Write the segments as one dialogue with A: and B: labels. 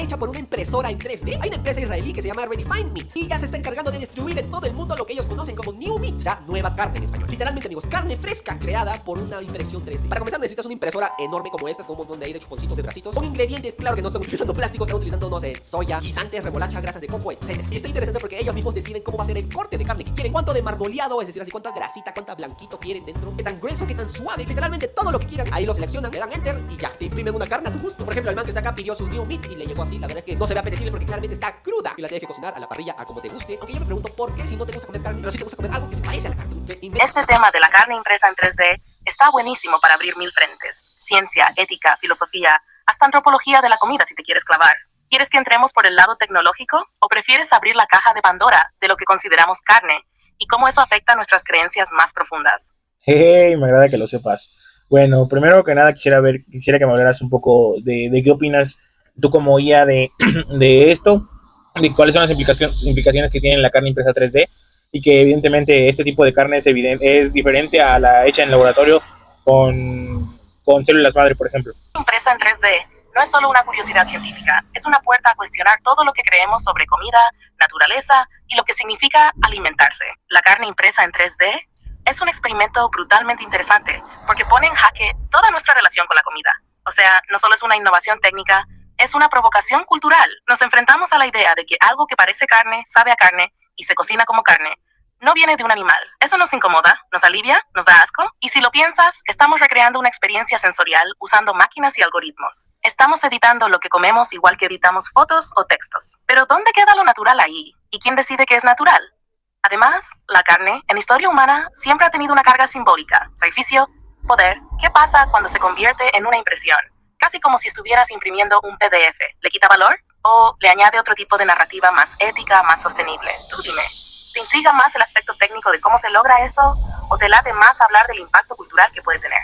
A: hecha por una impresora en 3D. Hay una empresa israelí que se llama Redefine Meat y ya se está encargando de distribuir en todo el mundo lo que ellos conocen como New Meat, o sea, nueva carne en español. Literalmente, amigos, carne fresca creada por una impresión 3D. Para comenzar necesitas una impresora enorme como esta, con un montón de ahí de chuponcitos de bracitos, con ingredientes, claro que no están utilizando plásticos, están utilizando, no sé, soya, guisantes, remolacha, grasas de coco, etc. Y está interesante porque ellos mismos deciden cómo va a ser el corte de carne que quieren, cuánto de marmoleado, es decir, así cuánta grasita, cuánta blanquito quieren dentro, qué tan grueso, qué tan suave, literalmente todo lo que quieran. Ahí lo seleccionan, le dan enter y ya, te imprimen una carne a tu gusto. Por ejemplo, el man que está acá pidió sus New Meat y le llegó así. La verdad es que no se ve apetecible porque claramente está cruda y la tienes que cocinar a la parrilla a como te guste. Aunque yo me pregunto por qué si no te gusta comer carne, pero si te gusta comer algo que se parece a la carne.
B: Este tema de la carne impresa en 3D está buenísimo para abrir mil frentes. Ciencia, ética, filosofía, hasta antropología de la comida si te quieres clavar. ¿Quieres que entremos por el lado tecnológico o prefieres abrir la caja de Pandora de lo que consideramos carne y cómo eso afecta nuestras creencias más profundas?
C: Hey, me agrada que lo sepas. Bueno, primero que nada quisiera que me hablaras un poco de qué opinas tú como IA de esto, de cuáles son las implicaciones que tiene la carne impresa 3D y que evidentemente este tipo de carne es diferente a la hecha en laboratorio con células madre, por ejemplo.
B: Impresa en 3D no es solo una curiosidad científica, es una puerta a cuestionar todo lo que creemos sobre comida, naturaleza y lo que significa alimentarse. La carne impresa en 3D es un experimento brutalmente interesante porque pone en jaque toda nuestra relación con la comida. O sea, no solo es una innovación técnica, es una provocación cultural. Nos enfrentamos a la idea de que algo que parece carne, sabe a carne y se cocina como carne, no viene de un animal. Eso nos incomoda, nos alivia, nos da asco. Y si lo piensas, estamos recreando una experiencia sensorial usando máquinas y algoritmos. Estamos editando lo que comemos igual que editamos fotos o textos. Pero ¿dónde queda lo natural ahí? ¿Y quién decide qué es natural? Además, la carne, en historia humana, siempre ha tenido una carga simbólica, sacrificio, poder. ¿Qué pasa cuando se convierte en una impresión? Casi como si estuvieras imprimiendo un PDF. ¿Le quita valor? ¿O le añade otro tipo de narrativa más ética, más sostenible? Tú dime. ¿Te intriga más el aspecto técnico de cómo se logra eso? ¿O te late más hablar del impacto cultural que puede tener?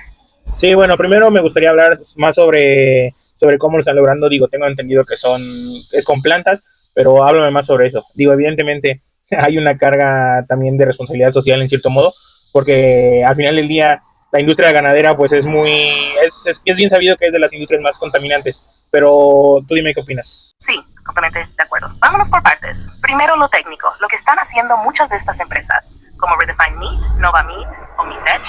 C: Sí, bueno, primero me gustaría hablar más sobre cómo lo están logrando. Digo, tengo entendido que es con plantas, pero háblame más sobre eso. Digo, evidentemente hay una carga también de responsabilidad social en cierto modo, porque al final del día la industria ganadera pues es bien sabido que es de las industrias más contaminantes, pero tú dime qué opinas.
B: Sí, completamente de acuerdo. Vámonos por partes. Primero lo técnico. Lo que están haciendo muchas de estas empresas, como Redefine Meat, Nova Meat o Meatech,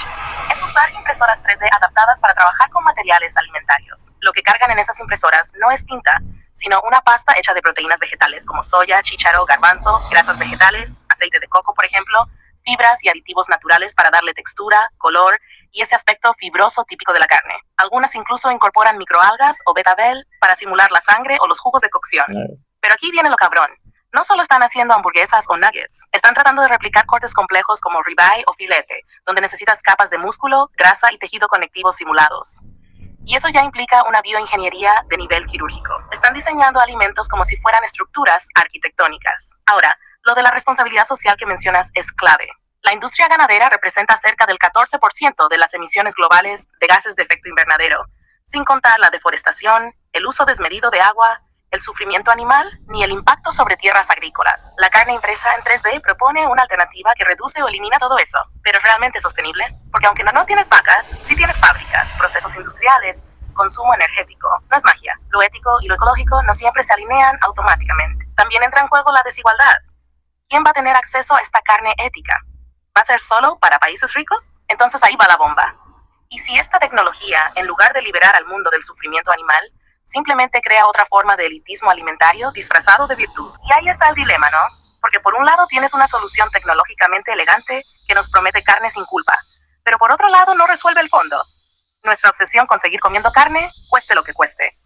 B: es usar impresoras 3D adaptadas para trabajar con materiales alimentarios. Lo que cargan en esas impresoras no es tinta, sino una pasta hecha de proteínas vegetales como soya, chícharo, garbanzo, grasas vegetales, aceite de coco, por ejemplo, fibras y aditivos naturales para darle textura, color y ese aspecto fibroso típico de la carne. Algunas incluso incorporan microalgas o betabel para simular la sangre o los jugos de cocción. Pero aquí viene lo cabrón. No solo están haciendo hamburguesas o nuggets, están tratando de replicar cortes complejos como ribeye o filete, donde necesitas capas de músculo, grasa y tejido conectivo simulados. Y eso ya implica una bioingeniería de nivel quirúrgico. Están diseñando alimentos como si fueran estructuras arquitectónicas. Ahora, lo de la responsabilidad social que mencionas es clave. La industria ganadera representa cerca del 14% de las emisiones globales de gases de efecto invernadero, sin contar la deforestación, el uso desmedido de agua, el sufrimiento animal, ni el impacto sobre tierras agrícolas. La carne impresa en 3D propone una alternativa que reduce o elimina todo eso, pero ¿es realmente sostenible? Porque aunque no tienes vacas, sí tienes fábricas, procesos industriales, consumo energético. No es magia. Lo ético y lo ecológico no siempre se alinean automáticamente. También entra en juego la desigualdad. ¿Quién va a tener acceso a esta carne ética? ¿Va a ser solo para países ricos? Entonces ahí va la bomba. ¿Y si esta tecnología, en lugar de liberar al mundo del sufrimiento animal, simplemente crea otra forma de elitismo alimentario disfrazado de virtud? Y ahí está el dilema, ¿no? Porque por un lado tienes una solución tecnológicamente elegante que nos promete carne sin culpa, pero por otro lado no resuelve el fondo. Nuestra obsesión con seguir comiendo carne, cueste lo que cueste.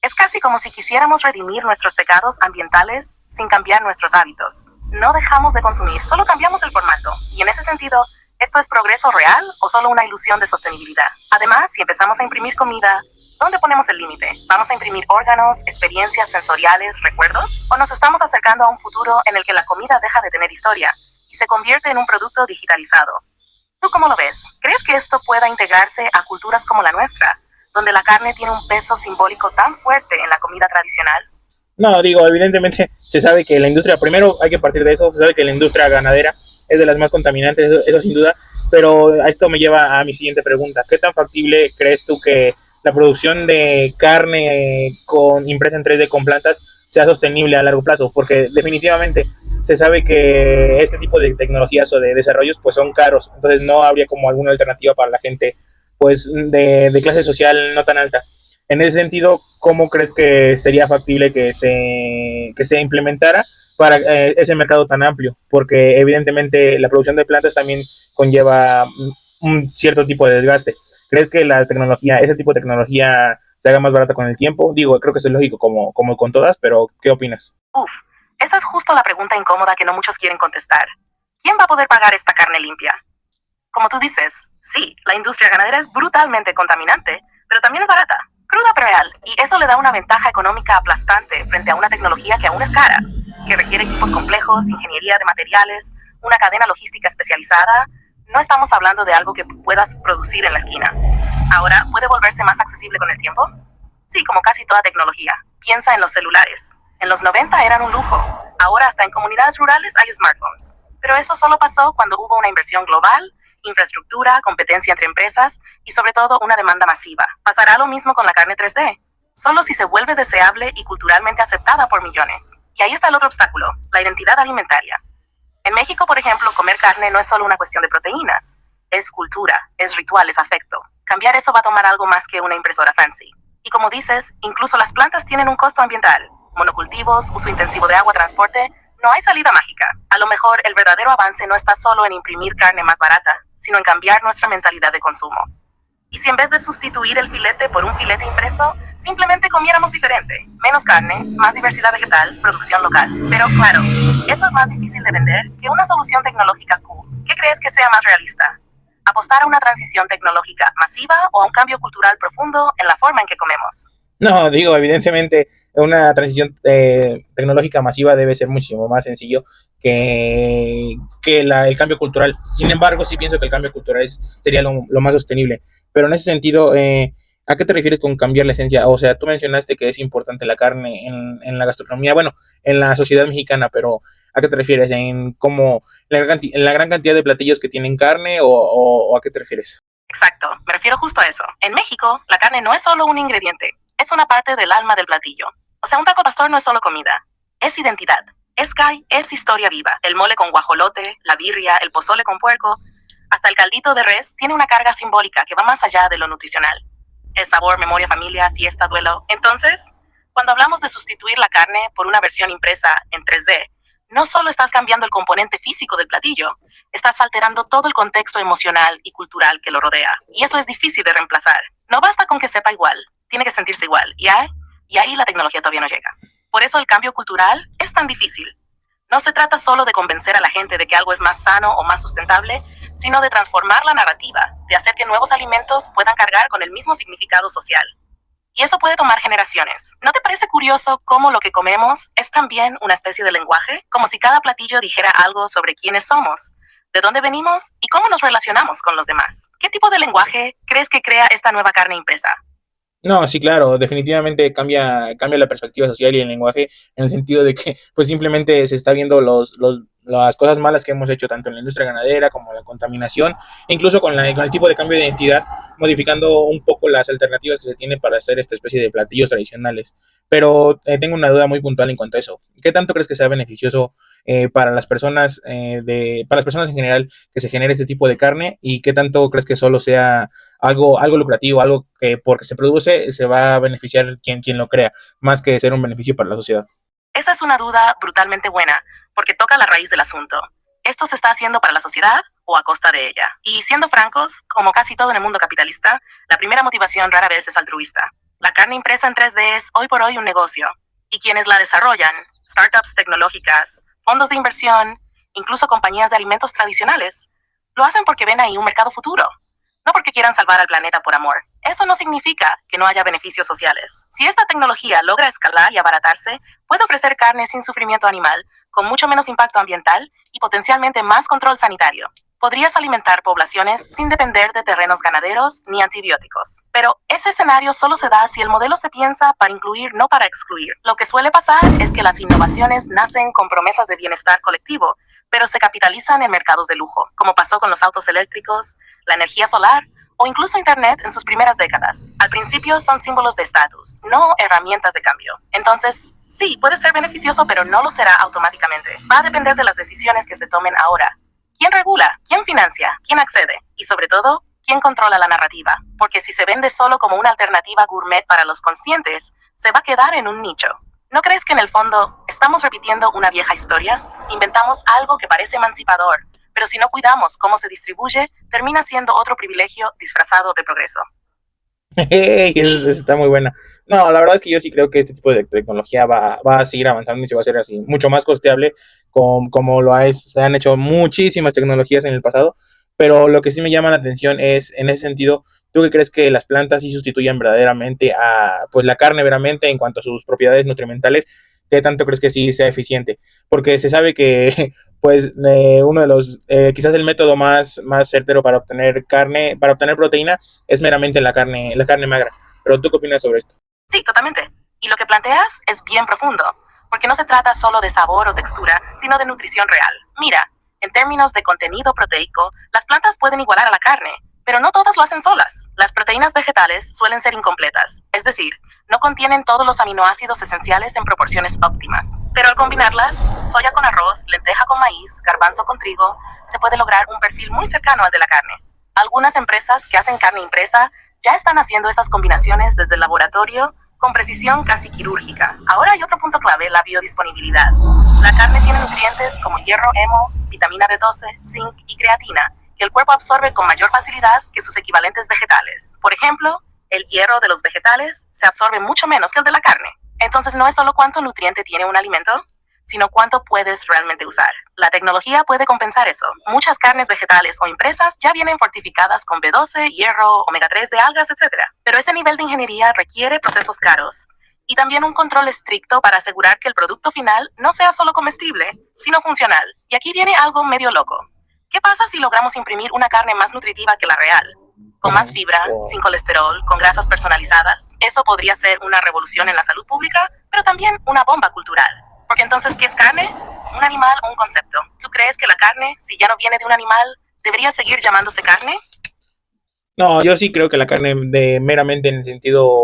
B: Es casi como si quisiéramos redimir nuestros pecados ambientales sin cambiar nuestros hábitos. No dejamos de consumir, solo cambiamos el formato. Y en ese sentido, ¿esto es progreso real o solo una ilusión de sostenibilidad? Además, si empezamos a imprimir comida, ¿dónde ponemos el límite? ¿Vamos a imprimir órganos, experiencias sensoriales, recuerdos? ¿O nos estamos acercando a un futuro en el que la comida deja de tener historia y se convierte en un producto digitalizado? ¿Tú cómo lo ves? ¿Crees que esto pueda integrarse a culturas como la nuestra, donde la carne tiene un peso simbólico tan fuerte en la comida tradicional?
C: No, digo, evidentemente se sabe que la industria, primero hay que partir de eso, se sabe que la industria ganadera es de las más contaminantes, eso sin duda, pero a esto me lleva a mi siguiente pregunta. ¿Qué tan factible crees tú que la producción de carne con impresa en 3D con plantas sea sostenible a largo plazo, porque definitivamente se sabe que este tipo de tecnologías o de desarrollos pues son caros, entonces no habría como alguna alternativa para la gente pues de clase social no tan alta. En ese sentido, ¿cómo crees que sería factible que se implementara para ese mercado tan amplio? Porque evidentemente la producción de plantas también conlleva un cierto tipo de desgaste. ¿Crees que la tecnología, ese tipo de tecnología se haga más barata con el tiempo? Digo, creo que eso es lógico como con todas, pero ¿qué opinas?
B: Uf, esa es justo la pregunta incómoda que no muchos quieren contestar. ¿Quién va a poder pagar esta carne limpia? Como tú dices, sí, la industria ganadera es brutalmente contaminante, pero también es barata, cruda pero real, y eso le da una ventaja económica aplastante frente a una tecnología que aún es cara, que requiere equipos complejos, ingeniería de materiales, una cadena logística especializada. No estamos hablando de algo que puedas producir en la esquina. Ahora, ¿puede volverse más accesible con el tiempo? Sí, como casi toda tecnología. Piensa en los celulares. En los 90 eran un lujo. Ahora hasta en comunidades rurales hay smartphones. Pero eso solo pasó cuando hubo una inversión global, infraestructura, competencia entre empresas y sobre todo una demanda masiva. Pasará lo mismo con la carne 3D, solo si se vuelve deseable y culturalmente aceptada por millones. Y ahí está el otro obstáculo, la identidad alimentaria. En México, por ejemplo, comer carne no es solo una cuestión de proteínas. Es cultura, es ritual, es afecto. Cambiar eso va a tomar algo más que una impresora fancy. Y como dices, incluso las plantas tienen un costo ambiental. Monocultivos, uso intensivo de agua, transporte. No hay salida mágica. A lo mejor el verdadero avance no está solo en imprimir carne más barata, sino en cambiar nuestra mentalidad de consumo. Y si en vez de sustituir el filete por un filete impreso, simplemente comiéramos diferente. Menos carne, más diversidad vegetal, producción local. Pero claro, eso es más difícil de vender que una solución tecnológica cool. ¿Qué crees que sea más realista? ¿Apostar a una transición tecnológica masiva o a un cambio cultural profundo en la forma en que comemos?
C: No, digo, evidentemente una transición tecnológica masiva debe ser muchísimo más sencillo que el cambio cultural. Sin embargo, sí pienso que el cambio cultural sería lo más sostenible. Pero en ese sentido, ¿a qué te refieres con cambiar la esencia? O sea, tú mencionaste que es importante la carne en la gastronomía, bueno, en la sociedad mexicana, pero ¿a qué te refieres? ¿En cómo, en la gran cantidad de platillos que tienen carne o a qué te refieres?
B: Exacto, me refiero justo a eso. En México, la carne no es solo un ingrediente, es una parte del alma del platillo. O sea, un taco al pastor no es solo comida, es identidad. Es Kai, es historia viva. El mole con guajolote, la birria, el pozole con puerco, hasta el caldito de res tiene una carga simbólica que va más allá de lo nutricional. Es sabor, memoria, familia, fiesta, duelo. Entonces, cuando hablamos de sustituir la carne por una versión impresa en 3D, no solo estás cambiando el componente físico del platillo, estás alterando todo el contexto emocional y cultural que lo rodea. Y eso es difícil de reemplazar. No basta con que sepa igual, tiene que sentirse igual. Y ahí la tecnología todavía no llega. Por eso el cambio cultural es tan difícil. No se trata solo de convencer a la gente de que algo es más sano o más sustentable, sino de transformar la narrativa, de hacer que nuevos alimentos puedan cargar con el mismo significado social. Y eso puede tomar generaciones. ¿No te parece curioso cómo lo que comemos es también una especie de lenguaje? Como si cada platillo dijera algo sobre quiénes somos, de dónde venimos y cómo nos relacionamos con los demás. ¿Qué tipo de lenguaje crees que crea esta nueva carne impresa?
C: No, sí, claro, definitivamente cambia la perspectiva social y el lenguaje en el sentido de que pues simplemente se está viendo las cosas malas que hemos hecho tanto en la industria ganadera como la contaminación, e incluso con el tipo de cambio de identidad, modificando un poco las alternativas que se tiene para hacer esta especie de platillos tradicionales. Pero tengo una duda muy puntual en cuanto a eso. ¿Qué tanto crees que sea beneficioso para las personas para las personas en general que se genere este tipo de carne y qué tanto crees que solo sea algo lucrativo, algo que porque se produce se va a beneficiar quien lo crea, más que ser un beneficio para la sociedad?
B: Esa es una duda brutalmente buena, porque toca la raíz del asunto. ¿Esto se está haciendo para la sociedad o a costa de ella? Y siendo francos, como casi todo en el mundo capitalista, la primera motivación rara vez es altruista. La carne impresa en 3D es hoy por hoy un negocio, y quienes la desarrollan, startups tecnológicas, fondos de inversión, incluso compañías de alimentos tradicionales, lo hacen porque ven ahí un mercado futuro, no porque quieran salvar al planeta por amor. Eso no significa que no haya beneficios sociales. Si esta tecnología logra escalar y abaratarse, puede ofrecer carne sin sufrimiento animal, con mucho menos impacto ambiental y potencialmente más control sanitario. Podrías alimentar poblaciones sin depender de terrenos ganaderos ni antibióticos. Pero ese escenario solo se da si el modelo se piensa para incluir, no para excluir. Lo que suele pasar es que las innovaciones nacen con promesas de bienestar colectivo, pero se capitalizan en mercados de lujo, como pasó con los autos eléctricos, la energía solar o incluso Internet en sus primeras décadas. Al principio son símbolos de estatus, no herramientas de cambio. Entonces, sí, puede ser beneficioso, pero no lo será automáticamente. Va a depender de las decisiones que se tomen ahora. ¿Quién regula? ¿Quién financia? ¿Quién accede? Y sobre todo, ¿quién controla la narrativa? Porque si se vende solo como una alternativa gourmet para los conscientes, se va a quedar en un nicho. ¿No crees que en el fondo estamos repitiendo una vieja historia? Inventamos algo que parece emancipador, pero si no cuidamos cómo se distribuye, termina siendo otro privilegio disfrazado de progreso.
C: Eso está muy buena. No, la verdad es que yo sí creo que este tipo de tecnología va a seguir avanzando y se va a hacer así, mucho más costeable, como lo es. Se han hecho muchísimas tecnologías en el pasado, pero lo que sí me llama la atención es, en ese sentido, ¿tú qué crees que las plantas sí sustituyan verdaderamente a pues la carne verdaderamente en cuanto a sus propiedades nutrimentales? ¿Qué tanto crees que sí sea eficiente? Porque se sabe que pues uno de los, quizás el método más certero para obtener carne, para obtener proteína, es meramente la carne magra. Pero ¿tú qué opinas sobre esto?
B: Sí, totalmente. Y lo que planteas es bien profundo, porque no se trata solo de sabor o textura, sino de nutrición real. Mira, en términos de contenido proteico, las plantas pueden igualar a la carne, pero no todas lo hacen solas. Las proteínas vegetales suelen ser incompletas, es decir, no contienen todos los aminoácidos esenciales en proporciones óptimas. Pero al combinarlas, soya con arroz, lenteja con maíz, garbanzo con trigo, se puede lograr un perfil muy cercano al de la carne. Algunas empresas que hacen carne impresa ya están haciendo esas combinaciones desde el laboratorio con precisión casi quirúrgica. Ahora hay otro punto clave, la biodisponibilidad. La carne tiene nutrientes como hierro, hemo, vitamina B12, zinc y creatina, que el cuerpo absorbe con mayor facilidad que sus equivalentes vegetales. Por ejemplo, el hierro de los vegetales se absorbe mucho menos que el de la carne. Entonces no es solo cuánto nutriente tiene un alimento, sino cuánto puedes realmente usar. La tecnología puede compensar eso. Muchas carnes vegetales o impresas ya vienen fortificadas con B12, hierro, omega 3 de algas, etc. Pero ese nivel de ingeniería requiere procesos caros y también un control estricto para asegurar que el producto final no sea solo comestible, sino funcional. Y aquí viene algo medio loco. ¿Qué pasa si logramos imprimir una carne más nutritiva que la real? Con más fibra, sin colesterol, con grasas personalizadas. Eso podría ser una revolución en la salud pública, pero también una bomba cultural. Porque entonces, ¿qué es carne? ¿Un animal o un concepto? ¿Tú crees que la carne, si ya no viene de un animal, debería seguir llamándose carne?
C: No, yo sí creo que la carne meramente en el sentido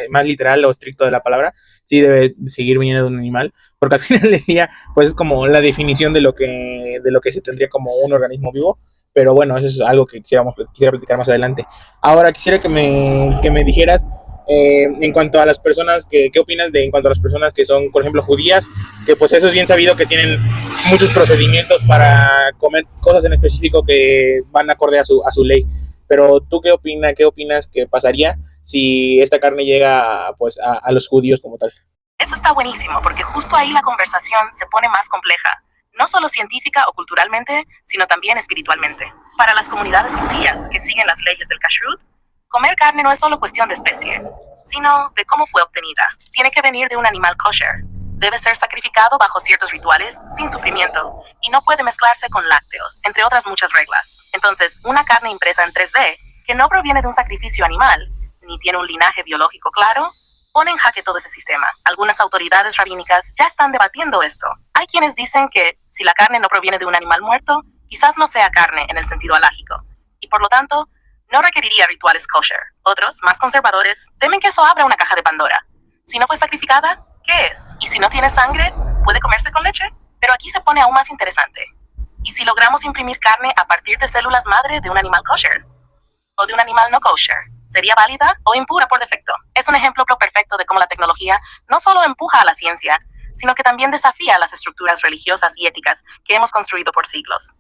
C: más literal o estricto de la palabra, sí debe seguir viniendo de un animal, porque al final del día, pues es como la definición de lo que se tendría como un organismo vivo. Pero bueno, eso es algo que quisiera platicar más adelante. Ahora quisiera que me dijeras, en cuanto a las personas, ¿qué opinas en cuanto a las personas que son, por ejemplo, judías? Que pues eso es bien sabido que tienen muchos procedimientos para comer cosas en específico que van acorde a su ley. Pero ¿tú qué opinas que pasaría si esta carne llega pues a los judíos como tal?
B: Eso está buenísimo, porque justo ahí la conversación se pone más compleja. No solo científica o culturalmente, sino también espiritualmente. Para las comunidades judías que siguen las leyes del kashrut, comer carne no es solo cuestión de especie, sino de cómo fue obtenida. Tiene que venir de un animal kosher. Debe ser sacrificado bajo ciertos rituales, sin sufrimiento, y no puede mezclarse con lácteos, entre otras muchas reglas. Entonces, una carne impresa en 3D, que no proviene de un sacrificio animal, ni tiene un linaje biológico claro, pone en jaque todo ese sistema. Algunas autoridades rabínicas ya están debatiendo esto. Hay quienes dicen que, si la carne no proviene de un animal muerto, quizás no sea carne en el sentido halágico, y por lo tanto, no requeriría rituales kosher. Otros, más conservadores, temen que eso abra una caja de Pandora. Si no fue sacrificada, ¿qué es? Y si no tiene sangre, ¿puede comerse con leche? Pero aquí se pone aún más interesante. ¿Y si logramos imprimir carne a partir de células madre de un animal kosher? ¿O de un animal no kosher? ¿Sería válida o impura por defecto? Es un ejemplo perfecto de cómo la tecnología no solo empuja a la ciencia, sino que también desafía las estructuras religiosas y éticas que hemos construido por siglos.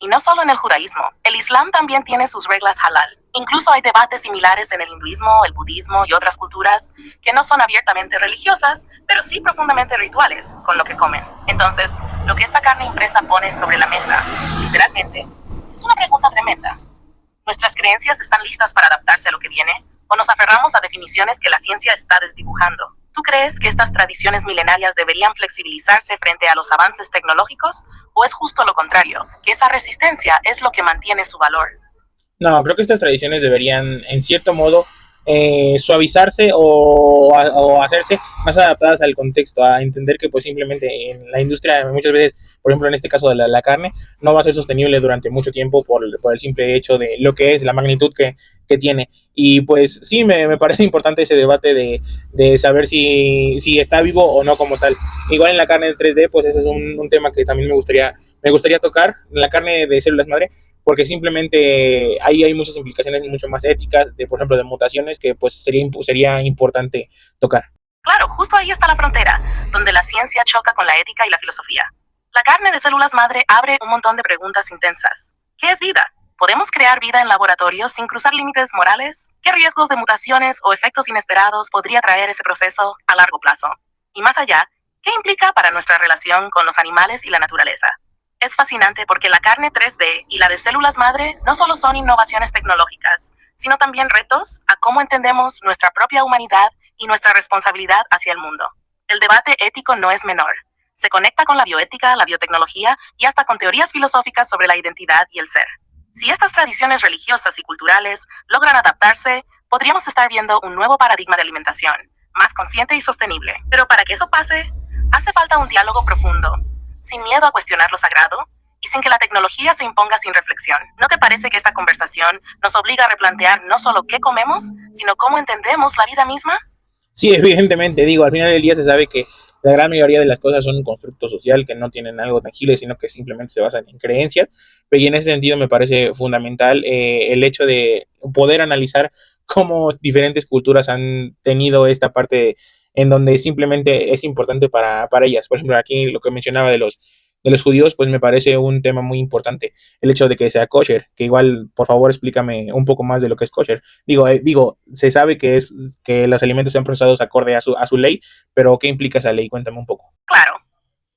B: Y no solo en el judaísmo, el islam también tiene sus reglas halal. Incluso hay debates similares en el hinduismo, el budismo y otras culturas que no son abiertamente religiosas, pero sí profundamente rituales con lo que comen. Entonces, lo que esta carne impresa pone sobre la mesa, literalmente, es una pregunta tremenda. ¿Nuestras creencias están listas para adaptarse a lo que viene? ¿O nos aferramos a definiciones que la ciencia está desdibujando? ¿Tú crees que estas tradiciones milenarias deberían flexibilizarse frente a los avances tecnológicos? ¿O es justo lo contrario, que esa resistencia es lo que mantiene su valor?
C: No, creo que estas tradiciones deberían, en cierto modo, suavizarse o hacerse más adaptadas al contexto, a entender que pues simplemente en la industria muchas veces, por ejemplo en este caso de la carne, no va a ser sostenible durante mucho tiempo por el simple hecho de lo que es la magnitud que tiene. Y pues sí, me parece importante ese debate de saber si está vivo o no como tal. Igual en la carne de 3D, pues ese es un tema que también me gustaría tocar, la carne de células madre, porque simplemente ahí hay muchas implicaciones mucho más éticas, por ejemplo, de mutaciones, que pues sería importante tocar.
B: Claro, justo ahí está la frontera, donde la ciencia choca con la ética y la filosofía. La carne de células madre abre un montón de preguntas intensas. ¿Qué es vida? ¿Podemos crear vida en laboratorio sin cruzar límites morales? ¿Qué riesgos de mutaciones o efectos inesperados podría traer ese proceso a largo plazo? Y más allá, ¿qué implica para nuestra relación con los animales y la naturaleza? Es fascinante porque la carne 3D y la de células madre no solo son innovaciones tecnológicas, sino también retos a cómo entendemos nuestra propia humanidad y nuestra responsabilidad hacia el mundo. El debate ético no es menor. Se conecta con la bioética, la biotecnología y hasta con teorías filosóficas sobre la identidad y el ser. Si estas tradiciones religiosas y culturales logran adaptarse, podríamos estar viendo un nuevo paradigma de alimentación, más consciente y sostenible. Pero para que eso pase, hace falta un diálogo profundo, sin miedo a cuestionar lo sagrado y sin que la tecnología se imponga sin reflexión. ¿No te parece que esta conversación nos obliga a replantear no solo qué comemos, sino cómo entendemos la vida misma?
C: Sí, evidentemente, digo, al final del día se sabe que la gran mayoría de las cosas son un constructo social que no tienen algo tangible, sino que simplemente se basan en creencias, pero y en ese sentido me parece fundamental el hecho de poder analizar cómo diferentes culturas han tenido esta parte en donde simplemente es importante para ellas. Por ejemplo, aquí lo que mencionaba de los judíos, pues me parece un tema muy importante, el hecho de que sea kosher, que igual, por favor, explícame un poco más de lo que es kosher. Digo, se sabe que es que los alimentos sean procesados acorde a su ley, pero ¿qué implica esa ley? Cuéntame un poco.
B: Claro.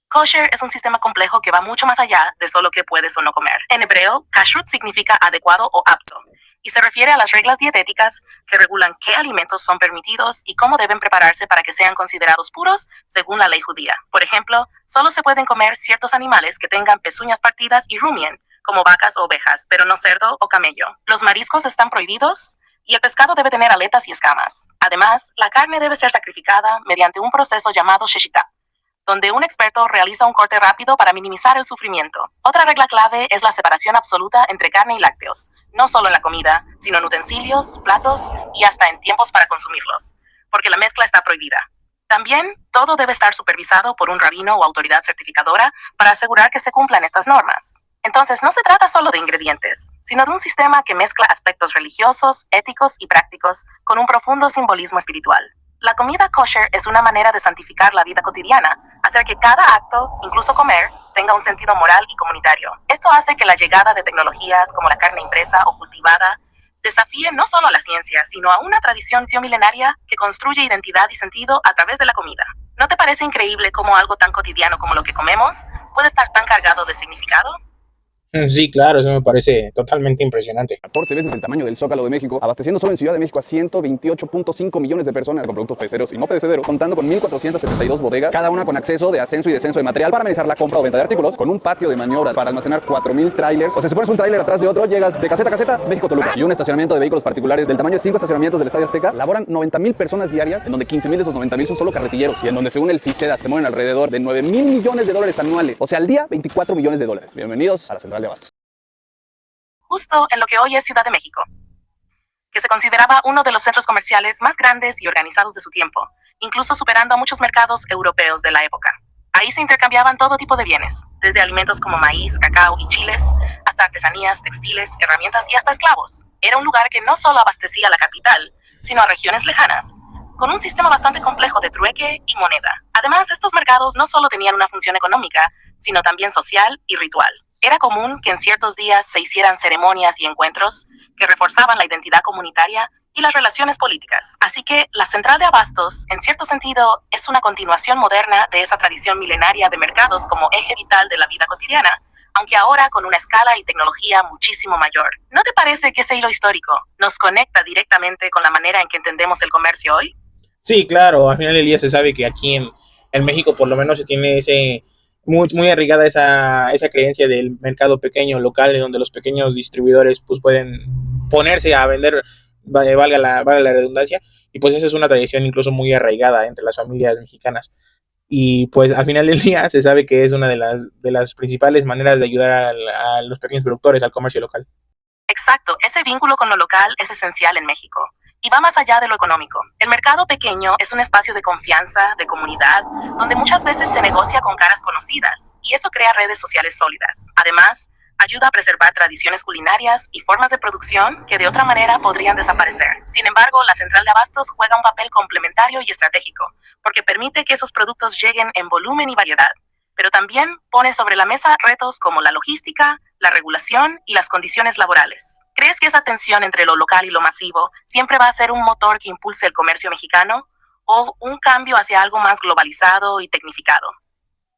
B: Kosher es un sistema complejo que va mucho más allá de solo qué puedes o no comer. En hebreo, kashrut significa adecuado o apto, y se refiere a las reglas dietéticas que regulan qué alimentos son permitidos y cómo deben prepararse para que sean considerados puros según la ley judía. Por ejemplo, solo se pueden comer ciertos animales que tengan pezuñas partidas y rumien, como vacas o ovejas, pero no cerdo o camello. Los mariscos están prohibidos y el pescado debe tener aletas y escamas. Además, la carne debe ser sacrificada mediante un proceso llamado shechita, donde un experto realiza un corte rápido para minimizar el sufrimiento. Otra regla clave es la separación absoluta entre carne y lácteos, no solo en la comida, sino en utensilios, platos y hasta en tiempos para consumirlos, porque la mezcla está prohibida. También, todo debe estar supervisado por un rabino o autoridad certificadora para asegurar que se cumplan estas normas. Entonces, no se trata solo de ingredientes, sino de un sistema que mezcla aspectos religiosos, éticos y prácticos con un profundo simbolismo espiritual. La comida kosher es una manera de santificar la vida cotidiana, hacer que cada acto, incluso comer, tenga un sentido moral y comunitario. Esto hace que la llegada de tecnologías como la carne impresa o cultivada desafíe no solo a la ciencia, sino a una tradición biomilenaria que construye identidad y sentido a través de la comida. ¿No te parece increíble cómo algo tan cotidiano como lo que comemos puede estar tan cargado de significado?
C: Sí, claro, eso me parece totalmente impresionante.
D: 14 veces el tamaño del Zócalo de México, abasteciendo solo en Ciudad de México a 128.5 millones de personas con productos peceros y no perecederos, contando con 1,472 bodegas, cada una con acceso de ascenso y descenso de material para realizar la compra o venta de artículos, con un patio de maniobra para almacenar 4,000 trailers. O sea, si pones un trailer atrás de otro, llegas de caseta a caseta, México-Toluca. Y un estacionamiento de vehículos particulares del tamaño de 5 estacionamientos del Estadio Azteca. Laboran 90,000 personas diarias, en donde 15,000 de esos 90,000 son solo carretilleros, y en donde según el FICEDA se mueven alrededor de 9,000 millones de dólares anuales. O sea, al día, 24 millones de dólares. Bienvenidos a la Central de Abastos.
B: Justo en lo que hoy es Ciudad de México, que se consideraba uno de los centros comerciales más grandes y organizados de su tiempo, incluso superando a muchos mercados europeos de la época. Ahí se intercambiaban todo tipo de bienes, desde alimentos como maíz, cacao y chiles, hasta artesanías, textiles, herramientas y hasta esclavos. Era un lugar que no solo abastecía a la capital, sino a regiones lejanas, con un sistema bastante complejo de trueque y moneda. Además, estos mercados no solo tenían una función económica, sino también social y ritual. Era común que en ciertos días se hicieran ceremonias y encuentros que reforzaban la identidad comunitaria y las relaciones políticas. Así que la Central de Abastos, en cierto sentido, es una continuación moderna de esa tradición milenaria de mercados como eje vital de la vida cotidiana, aunque ahora con una escala y tecnología muchísimo mayor. ¿No te parece que ese hilo histórico nos conecta directamente con la manera en que entendemos el comercio hoy?
C: Sí, claro, al final del día se sabe que aquí en México por lo menos se tiene muy arraigada esa creencia del mercado pequeño local, en donde los pequeños distribuidores pues pueden ponerse a vender valga la redundancia, y pues esa es una tradición incluso muy arraigada entre las familias mexicanas. Y pues al final del día se sabe que es una de las principales maneras de ayudar a los pequeños productores, al comercio local.
B: Exacto, ese vínculo con lo local es esencial en México. Y va más allá de lo económico. El mercado pequeño es un espacio de confianza, de comunidad, donde muchas veces se negocia con caras conocidas, y eso crea redes sociales sólidas. Además, ayuda a preservar tradiciones culinarias y formas de producción que de otra manera podrían desaparecer. Sin embargo, la central de abastos juega un papel complementario y estratégico, porque permite que esos productos lleguen en volumen y variedad, pero también pone sobre la mesa retos como la logística, la regulación y las condiciones laborales. ¿Crees que esa tensión entre lo local y lo masivo siempre va a ser un motor que impulse el comercio mexicano o un cambio hacia algo más globalizado y tecnificado?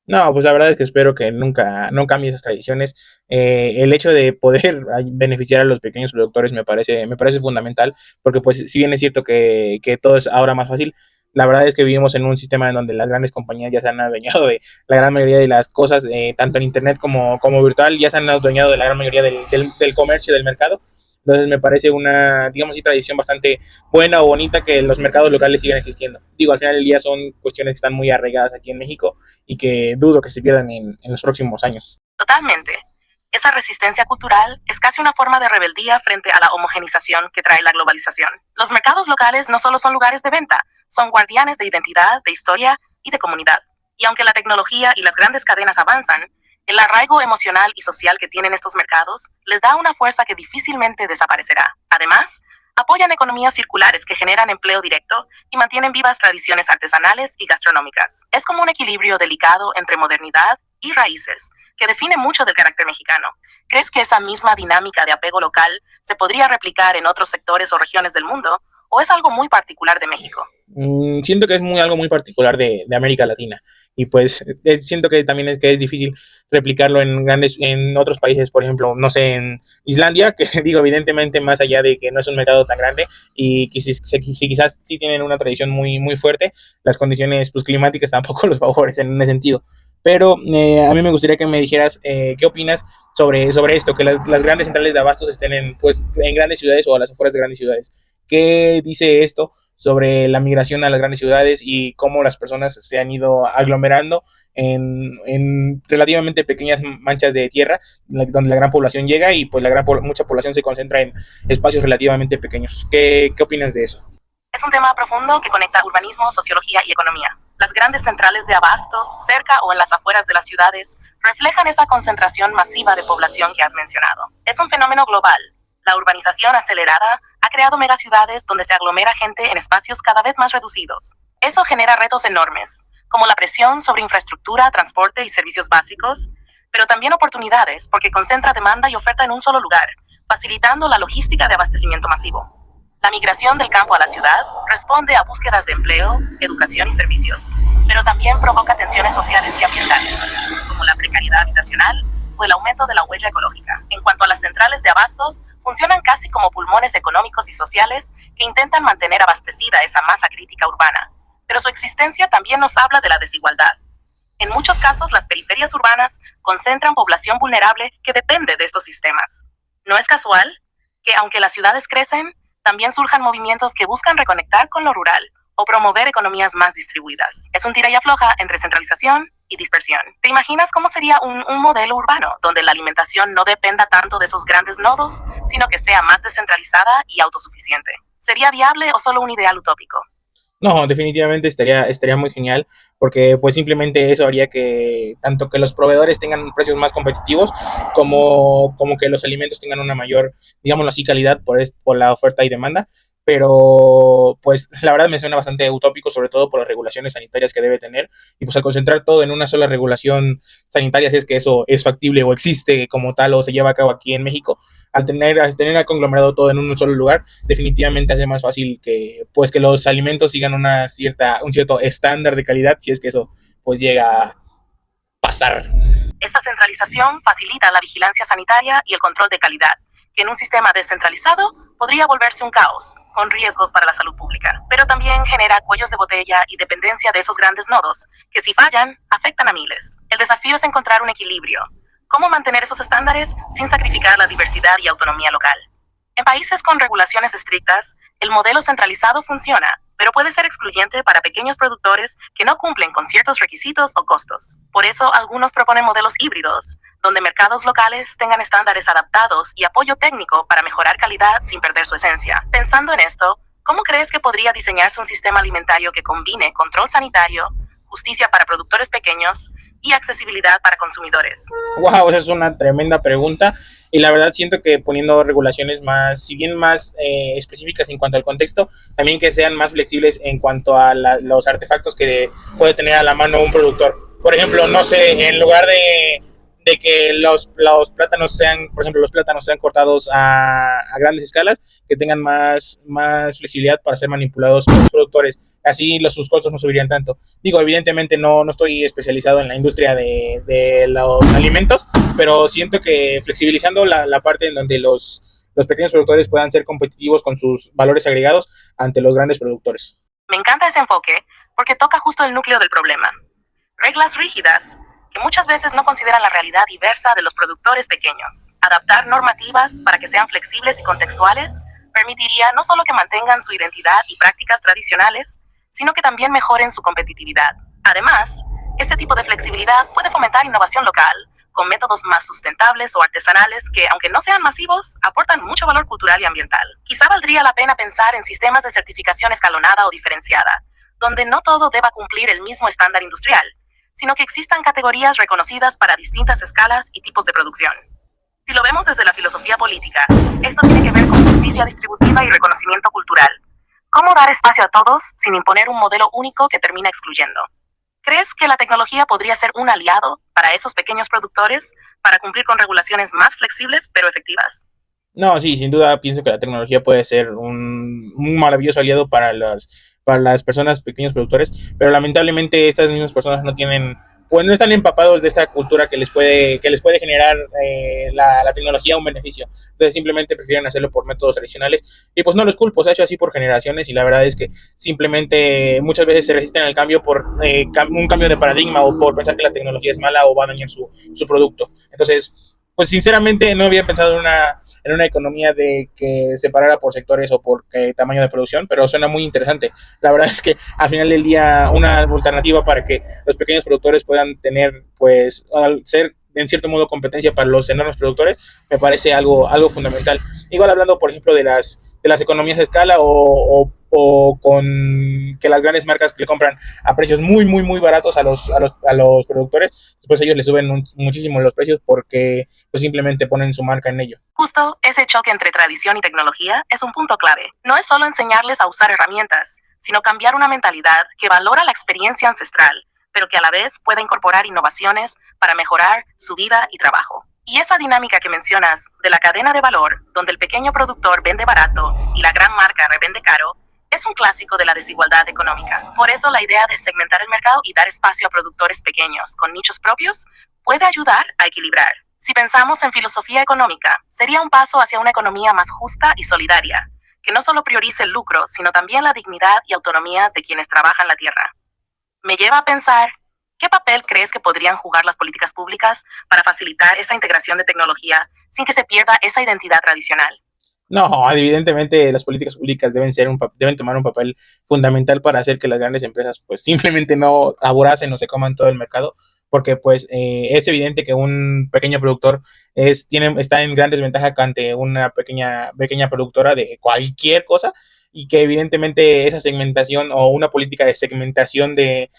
C: No, pues la verdad es que espero que nunca no cambie esas tradiciones. El hecho de poder beneficiar a los pequeños productores me parece fundamental, porque pues si bien es cierto que todo es ahora más fácil, la verdad es que vivimos en un sistema en donde las grandes compañías ya se han adueñado de la gran mayoría de las cosas, tanto en internet como virtual, ya se han adueñado de la gran mayoría del comercio, del mercado. Entonces me parece una, digamos así, tradición bastante buena o bonita que los mercados locales sigan existiendo. Digo, al final del día son cuestiones que están muy arraigadas aquí en México y que dudo que se pierdan en los próximos años.
B: Totalmente. Esa resistencia cultural es casi una forma de rebeldía frente a la homogenización que trae la globalización. Los mercados locales no solo son lugares de venta, son guardianes de identidad, de historia y de comunidad. Y aunque la tecnología y las grandes cadenas avanzan, el arraigo emocional y social que tienen estos mercados les da una fuerza que difícilmente desaparecerá. Además, apoyan economías circulares que generan empleo directo y mantienen vivas tradiciones artesanales y gastronómicas. Es como un equilibrio delicado entre modernidad y raíces, que define mucho del carácter mexicano. ¿Crees que esa misma dinámica de apego local se podría replicar en otros sectores o regiones del mundo? ¿O es algo muy particular de México?
C: Siento que es algo muy particular de América Latina, y pues siento que también es que es difícil replicarlo en otros países, por ejemplo, no sé, en Islandia, que digo, evidentemente más allá de que no es un mercado tan grande y que si quizás sí tienen una tradición muy fuerte, las condiciones pues climáticas tampoco los favorecen en ese sentido. Pero a mí me gustaría que me dijeras qué opinas sobre esto, que las grandes centrales de abastos estén en grandes ciudades o a las afueras de grandes ciudades. ¿Qué dice esto sobre la migración a las grandes ciudades y cómo las personas se han ido aglomerando en relativamente pequeñas manchas de tierra donde la gran población llega y pues mucha población se concentra en espacios relativamente pequeños? ¿Qué opinas de eso?
B: Es un tema profundo que conecta urbanismo, sociología y economía. Las grandes centrales de abastos, cerca o en las afueras de las ciudades, reflejan esa concentración masiva de población que has mencionado. Es un fenómeno global. La urbanización acelerada ha creado megaciudades donde se aglomera gente en espacios cada vez más reducidos. Eso genera retos enormes, como la presión sobre infraestructura, transporte y servicios básicos, pero también oportunidades porque concentra demanda y oferta en un solo lugar, facilitando la logística de abastecimiento masivo. La migración del campo a la ciudad responde a búsquedas de empleo, educación y servicios, pero también provoca tensiones sociales y ambientales, como la precariedad habitacional o el aumento de la huella ecológica. En cuanto a las centrales de abastos, funcionan casi como pulmones económicos y sociales que intentan mantener abastecida esa masa crítica urbana, pero su existencia también nos habla de la desigualdad. En muchos casos, las periferias urbanas concentran población vulnerable que depende de estos sistemas. No es casual que, aunque las ciudades crecen, también surjan movimientos que buscan reconectar con lo rural o promover economías más distribuidas. Es un tira y afloja entre centralización y dispersión. ¿Te imaginas cómo sería un modelo urbano donde la alimentación no dependa tanto de esos grandes nodos, sino que sea más descentralizada y autosuficiente? ¿Sería viable o solo un ideal utópico?
C: No, definitivamente estaría muy genial, porque pues simplemente eso haría que tanto que los proveedores tengan precios más competitivos, como que los alimentos tengan una mayor, digámoslo así, calidad por la oferta y demanda. Pero pues la verdad me suena bastante utópico, sobre todo por las regulaciones sanitarias que debe tener, y pues al concentrar todo en una sola regulación sanitaria, si es que eso es factible o existe como tal o se lleva a cabo aquí en México, al tener conglomerado todo en un solo lugar, definitivamente hace más fácil que los alimentos sigan un cierto estándar de calidad, si es que eso pues llega a pasar.
B: Esa centralización facilita la vigilancia sanitaria y el control de calidad, que en un sistema descentralizado podría volverse un caos, con riesgos para la salud pública. Pero también genera cuellos de botella y dependencia de esos grandes nodos, que si fallan, afectan a miles. El desafío es encontrar un equilibrio. ¿Cómo mantener esos estándares sin sacrificar la diversidad y autonomía local? En países con regulaciones estrictas, el modelo centralizado funciona, pero puede ser excluyente para pequeños productores que no cumplen con ciertos requisitos o costos. Por eso, algunos proponen modelos híbridos, donde mercados locales tengan estándares adaptados y apoyo técnico para mejorar calidad sin perder su esencia. Pensando en esto, ¿cómo crees que podría diseñarse un sistema alimentario que combine control sanitario, justicia para productores pequeños y accesibilidad para consumidores?
C: Wow, esa es una tremenda pregunta. Y la verdad siento que poniendo regulaciones más, si bien más específicas en cuanto al contexto, también que sean más flexibles en cuanto a los artefactos que puede tener a la mano un productor. Por ejemplo, no sé, en lugar de que los plátanos sean, por ejemplo, los plátanos sean cortados a grandes escalas, que tengan más flexibilidad para ser manipulados por los productores. Así sus costos no subirían tanto. Digo, evidentemente no estoy especializado en la industria de los alimentos, pero siento que flexibilizando la parte en donde los pequeños productores puedan ser competitivos con sus valores agregados ante los grandes productores.
B: Me encanta ese enfoque porque toca justo el núcleo del problema. Reglas rígidas que muchas veces no consideran la realidad diversa de los productores pequeños. Adaptar normativas para que sean flexibles y contextuales permitiría no solo que mantengan su identidad y prácticas tradicionales, sino que también mejoren su competitividad. Además, este tipo de flexibilidad puede fomentar innovación local, con métodos más sustentables o artesanales que, aunque no sean masivos, aportan mucho valor cultural y ambiental. Quizá valdría la pena pensar en sistemas de certificación escalonada o diferenciada, donde no todo deba cumplir el mismo estándar industrial, sino que existan categorías reconocidas para distintas escalas y tipos de producción. Si lo vemos desde la filosofía política, esto tiene que ver con justicia distributiva y reconocimiento cultural. ¿Cómo dar espacio a todos sin imponer un modelo único que termina excluyendo? ¿Crees que la tecnología podría ser un aliado para esos pequeños productores para cumplir con regulaciones más flexibles pero efectivas?
C: No, sí, sin duda pienso que la tecnología puede ser un maravilloso aliado para las personas, pequeños productores, pero lamentablemente estas mismas personas no tienen, pues no están empapados de esta cultura que les puede generar la tecnología un beneficio. Entonces simplemente prefieren hacerlo por métodos tradicionales y pues no los culpo, se ha hecho así por generaciones y la verdad es que simplemente muchas veces se resisten al cambio por un cambio de paradigma o por pensar que la tecnología es mala o va a dañar su producto. Entonces, pues sinceramente no había pensado en una economía de que separara por sectores o por tamaño de producción, pero suena muy interesante. La verdad es que al final del día una alternativa para que los pequeños productores puedan tener, pues, ser en cierto modo competencia para los enormes productores, me parece algo fundamental. Igual hablando, por ejemplo, de las economías de escala o con que las grandes marcas que le compran a precios muy, muy, muy baratos a los productores, pues ellos le suben muchísimo los precios porque pues simplemente ponen su marca en ello.
B: Justo ese choque entre tradición y tecnología es un punto clave. No es solo enseñarles a usar herramientas, sino cambiar una mentalidad que valora la experiencia ancestral, pero que a la vez pueda incorporar innovaciones para mejorar su vida y trabajo. Y esa dinámica que mencionas de la cadena de valor, donde el pequeño productor vende barato y la gran marca revende caro, es un clásico de la desigualdad económica. Por eso la idea de segmentar el mercado y dar espacio a productores pequeños con nichos propios puede ayudar a equilibrar. Si pensamos en filosofía económica, sería un paso hacia una economía más justa y solidaria, que no solo priorice el lucro, sino también la dignidad y autonomía de quienes trabajan la tierra. Me lleva a pensar, ¿qué papel crees que podrían jugar las políticas públicas para facilitar esa integración de tecnología sin que se pierda esa identidad tradicional?
C: No, evidentemente las políticas públicas deben tomar un papel fundamental para hacer que las grandes empresas pues simplemente no aboracen o se coman todo el mercado, porque pues es evidente que un pequeño productor está en gran desventaja ante una pequeña productora de cualquier cosa y que evidentemente esa segmentación o una política de segmentación de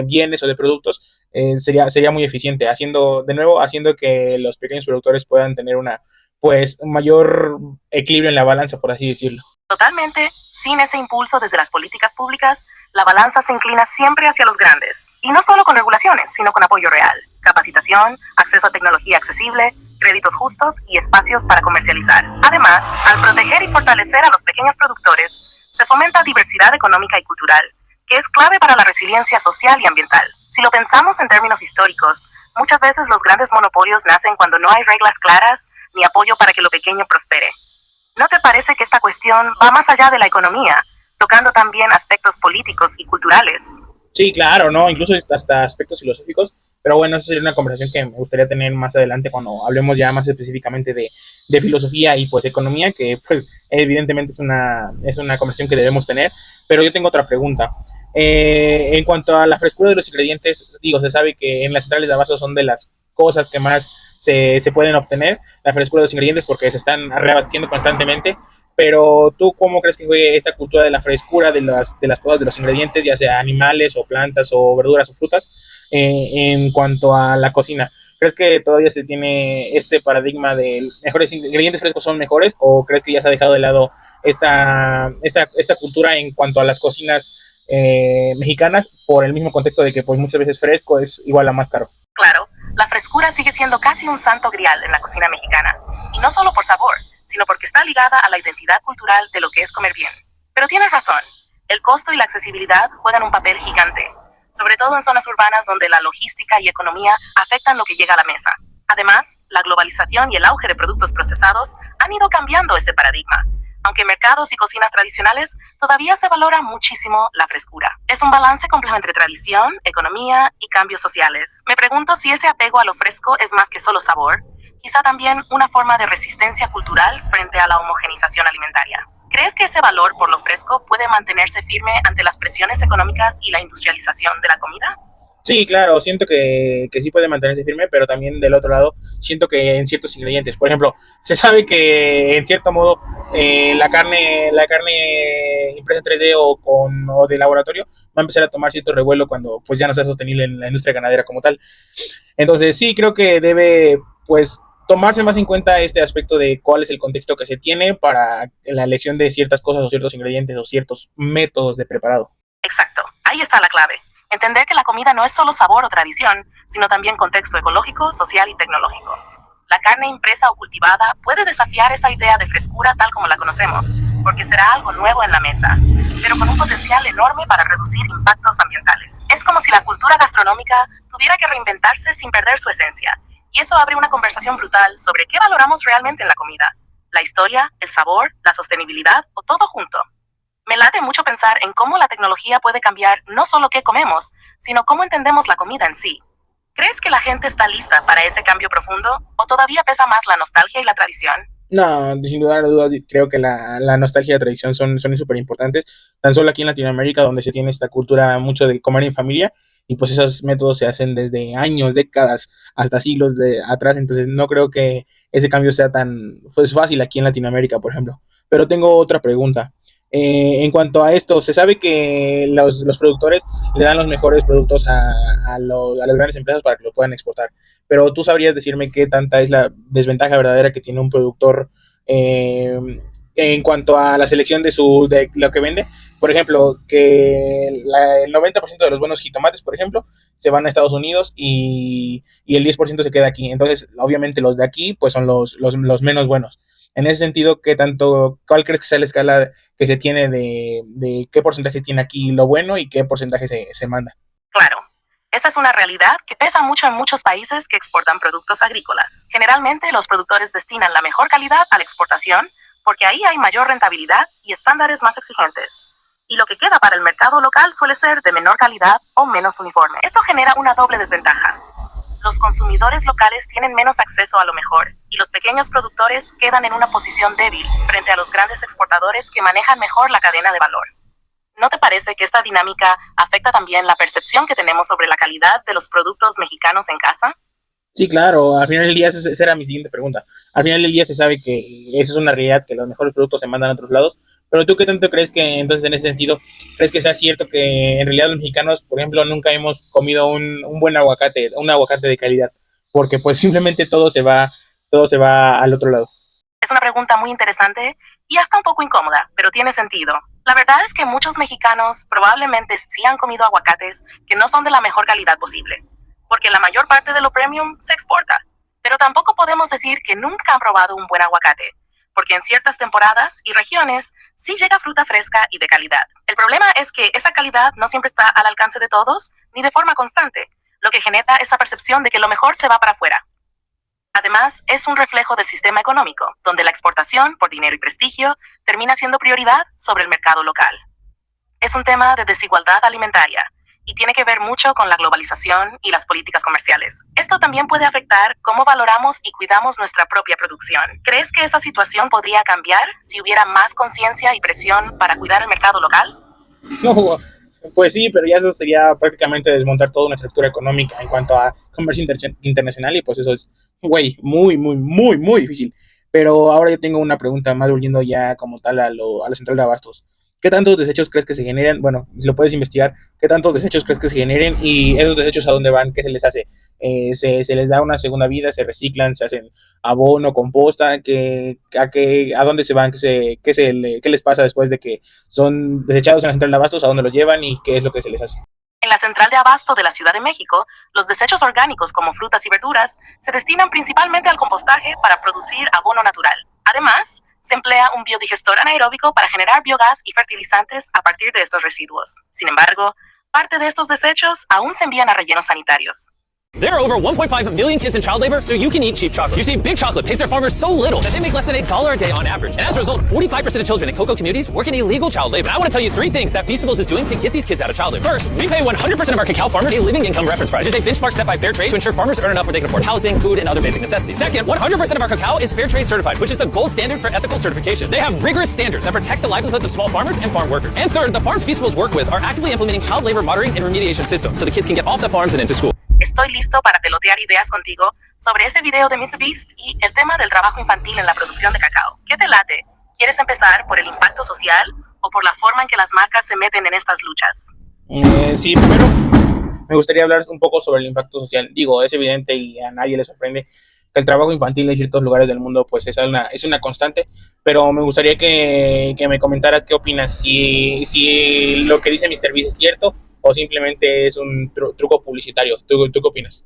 C: bienes o de productos sería muy eficiente, haciendo que los pequeños productores puedan tener un mayor equilibrio en la balanza, por así decirlo.
B: Totalmente, sin ese impulso desde las políticas públicas, la balanza se inclina siempre hacia los grandes. Y no solo con regulaciones, sino con apoyo real, capacitación, acceso a tecnología accesible, créditos justos y espacios para comercializar. Además, al proteger y fortalecer a los pequeños productores, se fomenta diversidad económica y cultural, que es clave para la resiliencia social y ambiental. Si lo pensamos en términos históricos, muchas veces los grandes monopolios nacen cuando no hay reglas claras ni apoyo para que lo pequeño prospere. ¿No te parece que esta cuestión va más allá de la economía, tocando también aspectos políticos y culturales?
C: Sí, claro, ¿no? Incluso hasta aspectos filosóficos Pero bueno, esa sería una conversación que me gustaría tener más adelante cuando hablemos ya más específicamente de filosofía y pues economía, que pues evidentemente es una conversación que debemos tener. Pero yo tengo otra pregunta. En cuanto a la frescura de los ingredientes, digo, se sabe que en las centrales de abasto son de las cosas que más se pueden obtener, la frescura de los ingredientes, porque se están reabasteciendo constantemente. Pero tú, ¿cómo crees que fue esta cultura de la frescura de las cosas, de los ingredientes, ya sea animales o plantas o verduras o frutas, en cuanto a la cocina? ¿Crees que todavía se tiene este paradigma de mejores ingredientes frescos son mejores, o crees que ya se ha dejado de lado esta cultura en cuanto a las cocinas mexicanas, por el mismo contexto de que pues muchas veces fresco es igual a más caro?
B: Claro, la frescura sigue siendo casi un santo grial en la cocina mexicana, y no solo por sabor, sino porque está ligada a la identidad cultural de lo que es comer bien. Pero tienes razón, el costo y la accesibilidad juegan un papel gigante, sobre todo en zonas urbanas donde la logística y economía afectan lo que llega a la mesa. Además, la globalización y el auge de productos procesados han ido cambiando ese paradigma, aunque en mercados y cocinas tradicionales todavía se valora muchísimo la frescura. Es un balance complejo entre tradición, economía y cambios sociales. Me pregunto si ese apego a lo fresco es más que solo sabor, quizá también una forma de resistencia cultural frente a la homogenización alimentaria. ¿Crees que ese valor por lo fresco puede mantenerse firme ante las presiones económicas y la industrialización de la comida?
C: Sí, claro, siento que sí puede mantenerse firme, pero también del otro lado, siento que en ciertos ingredientes, por ejemplo, se sabe que en cierto modo la carne impresa en 3D o de laboratorio va a empezar a tomar cierto revuelo cuando pues ya no sea sostenible en la industria ganadera como tal. Entonces sí, creo que debe pues tomarse más en cuenta este aspecto de cuál es el contexto que se tiene para la elección de ciertas cosas o ciertos ingredientes o ciertos métodos de preparado.
B: Exacto, ahí está la clave. Entender que la comida no es solo sabor o tradición, sino también contexto ecológico, social y tecnológico. La carne impresa o cultivada puede desafiar esa idea de frescura tal como la conocemos, porque será algo nuevo en la mesa, pero con un potencial enorme para reducir impactos ambientales. Es como si la cultura gastronómica tuviera que reinventarse sin perder su esencia, y eso abre una conversación brutal sobre qué valoramos realmente en la comida: la historia, el sabor, la sostenibilidad o todo junto. Me late mucho pensar en cómo la tecnología puede cambiar no solo qué comemos, sino cómo entendemos la comida en sí. ¿Crees que la gente está lista para ese cambio profundo o todavía pesa más la nostalgia y la tradición?
C: No, sin lugar a dudas, creo que la nostalgia y la tradición son súper importantes. Tan solo aquí en Latinoamérica, donde se tiene esta cultura mucho de comer en familia, y pues esos métodos se hacen desde años, décadas, hasta siglos de atrás. Entonces, no creo que ese cambio sea tan pues, fácil aquí en Latinoamérica, por ejemplo. Pero tengo otra pregunta. En cuanto a esto, se sabe que los productores le dan los mejores productos a las grandes empresas para que lo puedan exportar, pero tú sabrías decirme qué tanta es la desventaja verdadera que tiene un productor en cuanto a la selección de lo que vende. Por ejemplo, que el 90% de los buenos jitomates, por ejemplo, se van a Estados Unidos y el 10% se queda aquí. Entonces, obviamente los de aquí pues son los menos buenos. En ese sentido, ¿cuál crees que sea la escala que se tiene de qué porcentaje tiene aquí lo bueno y qué porcentaje se manda?
B: Claro, esa es una realidad que pesa mucho en muchos países que exportan productos agrícolas. Generalmente los productores destinan la mejor calidad a la exportación porque ahí hay mayor rentabilidad y estándares más exigentes. Y lo que queda para el mercado local suele ser de menor calidad o menos uniforme. Esto genera una doble desventaja. Los consumidores locales tienen menos acceso a lo mejor, y los pequeños productores quedan en una posición débil frente a los grandes exportadores que manejan mejor la cadena de valor. ¿No te parece que esta dinámica afecta también la percepción que tenemos sobre la calidad de los productos mexicanos en casa?
C: Sí, claro, al final del día, esa era mi siguiente pregunta. Al final del día se sabe que eso es una realidad, que los mejores productos se mandan a otros lados, pero ¿tú qué tanto crees que entonces en ese sentido, crees que sea cierto que en realidad los mexicanos, por ejemplo, nunca hemos comido un buen aguacate, un aguacate de calidad? Porque pues simplemente todo se va al otro lado.
B: Es una pregunta muy interesante y hasta un poco incómoda, pero tiene sentido. La verdad es que muchos mexicanos probablemente sí han comido aguacates que no son de la mejor calidad posible, porque la mayor parte de lo premium se exporta. Pero tampoco podemos decir que nunca han probado un buen aguacate, porque en ciertas temporadas y regiones sí llega fruta fresca y de calidad. El problema es que esa calidad no siempre está al alcance de todos, ni de forma constante, lo que genera esa percepción de que lo mejor se va para afuera. Además, es un reflejo del sistema económico, donde la exportación, por dinero y prestigio, termina siendo prioridad sobre el mercado local. Es un tema de desigualdad alimentaria, y tiene que ver mucho con la globalización y las políticas comerciales. Esto también puede afectar cómo valoramos y cuidamos nuestra propia producción. ¿Crees que esa situación podría cambiar si hubiera más conciencia y presión para cuidar el mercado local?
C: No, pues sí, pero ya eso sería prácticamente desmontar toda una estructura económica en cuanto a comercio internacional y pues eso es, güey, muy difícil. Pero ahora yo tengo una pregunta más volviendo ya como tal a la central de abastos. ¿Qué tantos desechos crees que se generan? Bueno, si lo puedes investigar, ¿qué tantos desechos crees que se generen? Y esos desechos, ¿a dónde van? ¿Qué se les hace? ¿Se les da una segunda vida? ¿Se reciclan? ¿Se hacen abono, composta? ¿A dónde se van? ¿Qué les pasa después de que son desechados en la central de abastos? ¿A dónde los llevan? ¿Y qué es lo que se les hace?
B: En la central de abasto de la Ciudad de México, los desechos orgánicos como frutas y verduras se destinan principalmente al compostaje para producir abono natural. Además, se emplea un biodigestor anaeróbico para generar biogás y fertilizantes a partir de estos residuos. Sin embargo, parte de estos desechos aún se envían a rellenos sanitarios.
E: There are over 1.5 million kids in child labor, so you can eat cheap chocolate. You see, Big Chocolate pays their farmers so little that they make less than $1 a day on average. And as a result, 45% of children in cocoa communities work in illegal child labor. And I want to tell you 3 things that Feastables is doing to get these kids out of child labor. First, we pay 100% of our cacao farmers a living income reference price. It's a benchmark set by Fair Trade to ensure farmers earn enough where they can afford housing, food, and other basic necessities. Second, 100% of our cacao is Fair Trade certified, which is the gold standard for ethical certification. They have rigorous standards that protects the livelihoods of small farmers and farm workers. And third, the farms Feastables work with are actively implementing child labor monitoring and remediation systems so the kids can get off the farms and into school.
B: Estoy listo para pelotear ideas contigo sobre ese video de MrBeast y el tema del trabajo infantil en la producción de cacao. ¿Qué te late? ¿Quieres empezar por el impacto social o por la forma en que las marcas se meten en estas luchas?
C: Sí, primero me gustaría hablar un poco sobre el impacto social. Digo, es evidente y a nadie le sorprende que el trabajo infantil en ciertos lugares del mundo pues es una constante, pero me gustaría que me comentaras qué opinas, si lo que dice MrBeast es cierto o simplemente es un truco publicitario. ¿Tú qué opinas?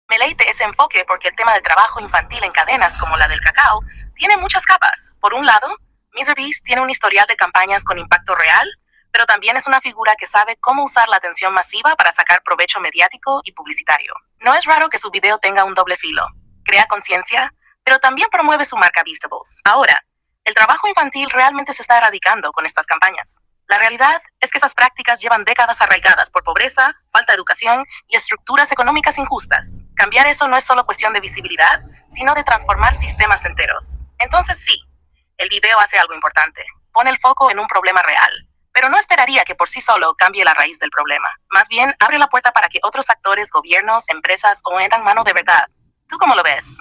B: Me leite ese enfoque porque el tema del trabajo infantil en cadenas como la del cacao tiene muchas capas. Por un lado, MrBeast tiene un historial de campañas con impacto real, pero también es una figura que sabe cómo usar la atención masiva para sacar provecho mediático y publicitario. No es raro que su video tenga un doble filo. Crea conciencia, pero también promueve su marca Feastables. Ahora, el trabajo infantil realmente se está erradicando con estas campañas. La realidad es que esas prácticas llevan décadas arraigadas por pobreza, falta de educación y estructuras económicas injustas. Cambiar eso no es solo cuestión de visibilidad, sino de transformar sistemas enteros. Entonces sí, el video hace algo importante. Pone el foco en un problema real. Pero no esperaría que por sí solo cambie la raíz del problema. Más bien, abre la puerta para que otros actores, gobiernos, empresas o metan mano de verdad. ¿Tú cómo lo ves?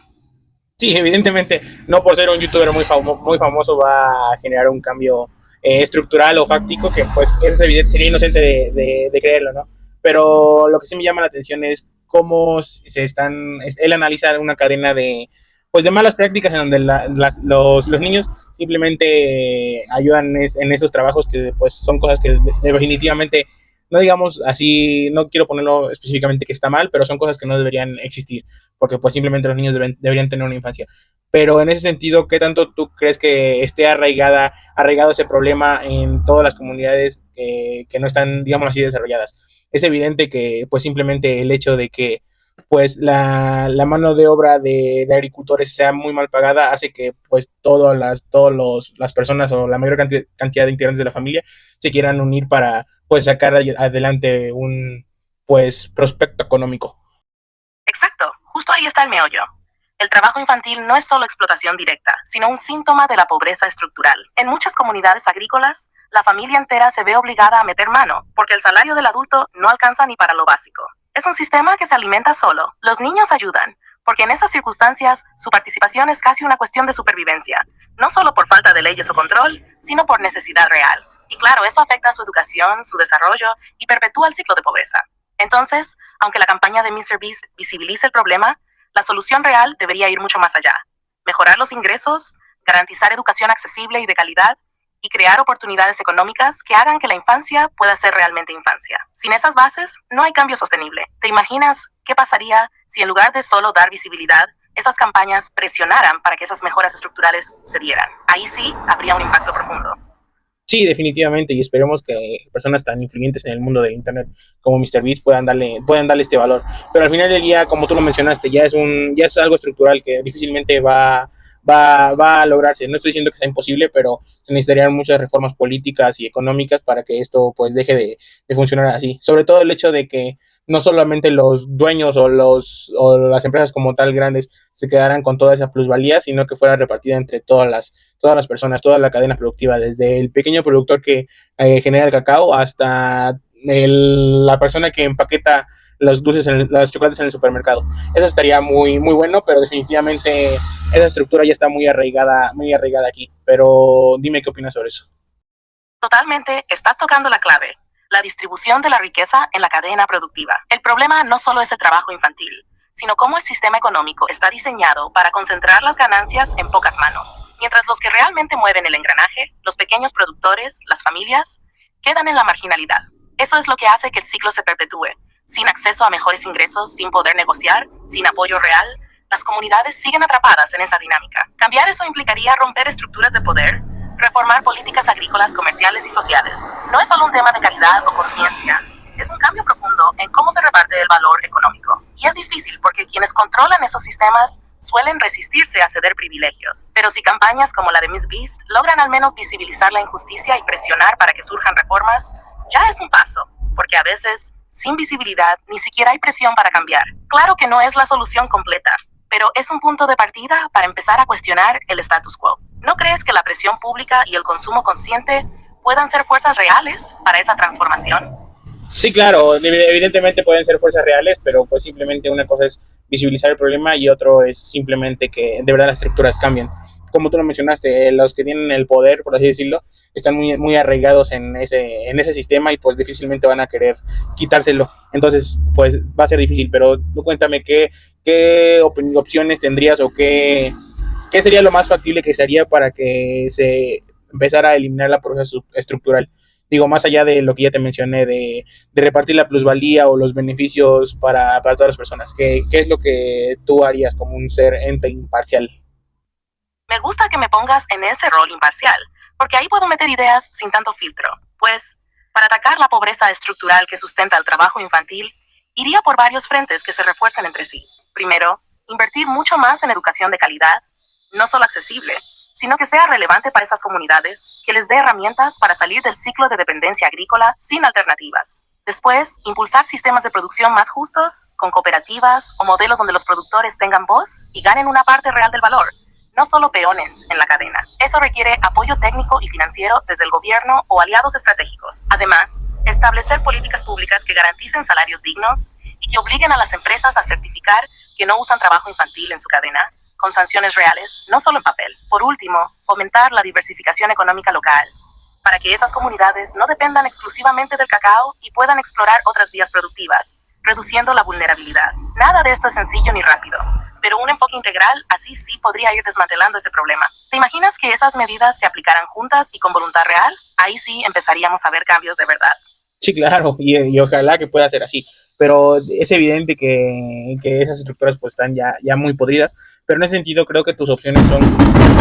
C: Sí, evidentemente, no por ser un youtuber muy famoso va a generar un cambio estructural o fáctico, que pues eso es evidente, sería inocente de creerlo, ¿no? Pero lo que sí me llama la atención es cómo él analiza una cadena de malas prácticas en donde los niños simplemente ayudan en esos trabajos que pues son cosas que definitivamente, no digamos así, no quiero ponerlo específicamente que está mal, pero son cosas que no deberían existir, porque pues simplemente los niños deberían tener una infancia. Pero en ese sentido, ¿qué tanto tú crees que esté arraigado ese problema en todas las comunidades que no están, digamos así, desarrolladas? Es evidente que pues simplemente el hecho de que pues la mano de obra de agricultores sea muy mal pagada hace que pues todas las personas o la mayor cantidad de integrantes de la familia se quieran unir para pues sacar adelante un pues prospecto económico.
B: Exacto, justo ahí está el meollo. El trabajo infantil no es solo explotación directa, sino un síntoma de la pobreza estructural. En muchas comunidades agrícolas, la familia entera se ve obligada a meter mano, porque el salario del adulto no alcanza ni para lo básico. Es un sistema que se alimenta solo. Los niños ayudan, porque en esas circunstancias su participación es casi una cuestión de supervivencia, no solo por falta de leyes o control, sino por necesidad real. Y claro, eso afecta a su educación, su desarrollo y perpetúa el ciclo de pobreza. Entonces, aunque la campaña de MrBeast visibilice el problema, la solución real debería ir mucho más allá. Mejorar los ingresos, garantizar educación accesible y de calidad, y crear oportunidades económicas que hagan que la infancia pueda ser realmente infancia. Sin esas bases, no hay cambio sostenible. ¿Te imaginas qué pasaría si en lugar de solo dar visibilidad, esas campañas presionaran para que esas mejoras estructurales se dieran? Ahí sí habría un impacto profundo.
C: Sí, definitivamente, y esperemos que personas tan influyentes en el mundo del internet como MrBeast puedan darle este valor. Pero al final del día, como tú lo mencionaste, ya es algo estructural que difícilmente va va a lograrse. No estoy diciendo que sea imposible, pero se necesitarían muchas reformas políticas y económicas para que esto pues deje de funcionar así. Sobre todo el hecho de que no solamente los dueños o las empresas como tal grandes se quedaran con toda esa plusvalía, sino que fuera repartida entre todas las personas, toda la cadena productiva, desde el pequeño productor que genera el cacao hasta la persona que empaqueta los dulces, los chocolates en el supermercado. Eso estaría muy, muy bueno, pero definitivamente esa estructura ya está muy arraigada aquí. Pero dime qué opinas sobre eso.
B: Totalmente, estás tocando la clave. La distribución de la riqueza en la cadena productiva. El problema no solo es el trabajo infantil, sino cómo el sistema económico está diseñado para concentrar las ganancias en pocas manos, mientras los que realmente mueven el engranaje, los pequeños productores, las familias, quedan en la marginalidad. Eso es lo que hace que el ciclo se perpetúe. Sin acceso a mejores ingresos, sin poder negociar, sin apoyo real, las comunidades siguen atrapadas en esa dinámica. Cambiar eso implicaría romper estructuras de poder, reformar políticas agrícolas, comerciales y sociales. No es solo un tema de caridad o conciencia, es un cambio profundo en cómo se reparte el valor económico. Y es difícil porque quienes controlan esos sistemas suelen resistirse a ceder privilegios. Pero si campañas como la de Miss Beast logran al menos visibilizar la injusticia y presionar para que surjan reformas, ya es un paso, porque a veces, sin visibilidad, ni siquiera hay presión para cambiar. Claro que no es la solución completa, pero es un punto de partida para empezar a cuestionar el status quo. ¿No crees que la presión pública y el consumo consciente puedan ser fuerzas reales para esa transformación?
C: Sí, claro, evidentemente pueden ser fuerzas reales, pero pues simplemente una cosa es visibilizar el problema y otro es simplemente que de verdad las estructuras cambien. Como tú lo mencionaste, los que tienen el poder, por así decirlo, están muy, muy arraigados en ese sistema y pues difícilmente van a querer quitárselo. Entonces, pues va a ser difícil, pero tú cuéntame qué opciones tendrías o qué sería lo más factible que se haría para que se empezara a eliminar la pobreza estructural. Digo, más allá de lo que ya te mencioné, de repartir la plusvalía o los beneficios para todas las personas. ¿Qué es lo que tú harías como un ser ente imparcial?
B: Me gusta que me pongas en ese rol imparcial, porque ahí puedo meter ideas sin tanto filtro. Pues, para atacar la pobreza estructural que sustenta el trabajo infantil, iría por varios frentes que se refuercen entre sí. Primero, invertir mucho más en educación de calidad, no solo accesible, sino que sea relevante para esas comunidades, que les dé herramientas para salir del ciclo de dependencia agrícola sin alternativas. Después, impulsar sistemas de producción más justos, con cooperativas o modelos donde los productores tengan voz y ganen una parte real del valor, no solo peones en la cadena. Eso requiere apoyo técnico y financiero desde el gobierno o aliados estratégicos. Además, establecer políticas públicas que garanticen salarios dignos y que obliguen a las empresas a certificar que no usan trabajo infantil en su cadena, con sanciones reales, no solo en papel. Por último, fomentar la diversificación económica local, para que esas comunidades no dependan exclusivamente del cacao y puedan explorar otras vías productivas, reduciendo la vulnerabilidad. Nada de esto es sencillo ni rápido, pero un enfoque integral así sí podría ir desmantelando ese problema. ¿Te imaginas que esas medidas se aplicaran juntas y con voluntad real? Ahí sí empezaríamos a ver cambios de verdad.
C: Sí, claro, y ojalá que pueda ser así. Pero es evidente que esas estructuras pues están ya muy podridas. Pero en ese sentido creo que tus opciones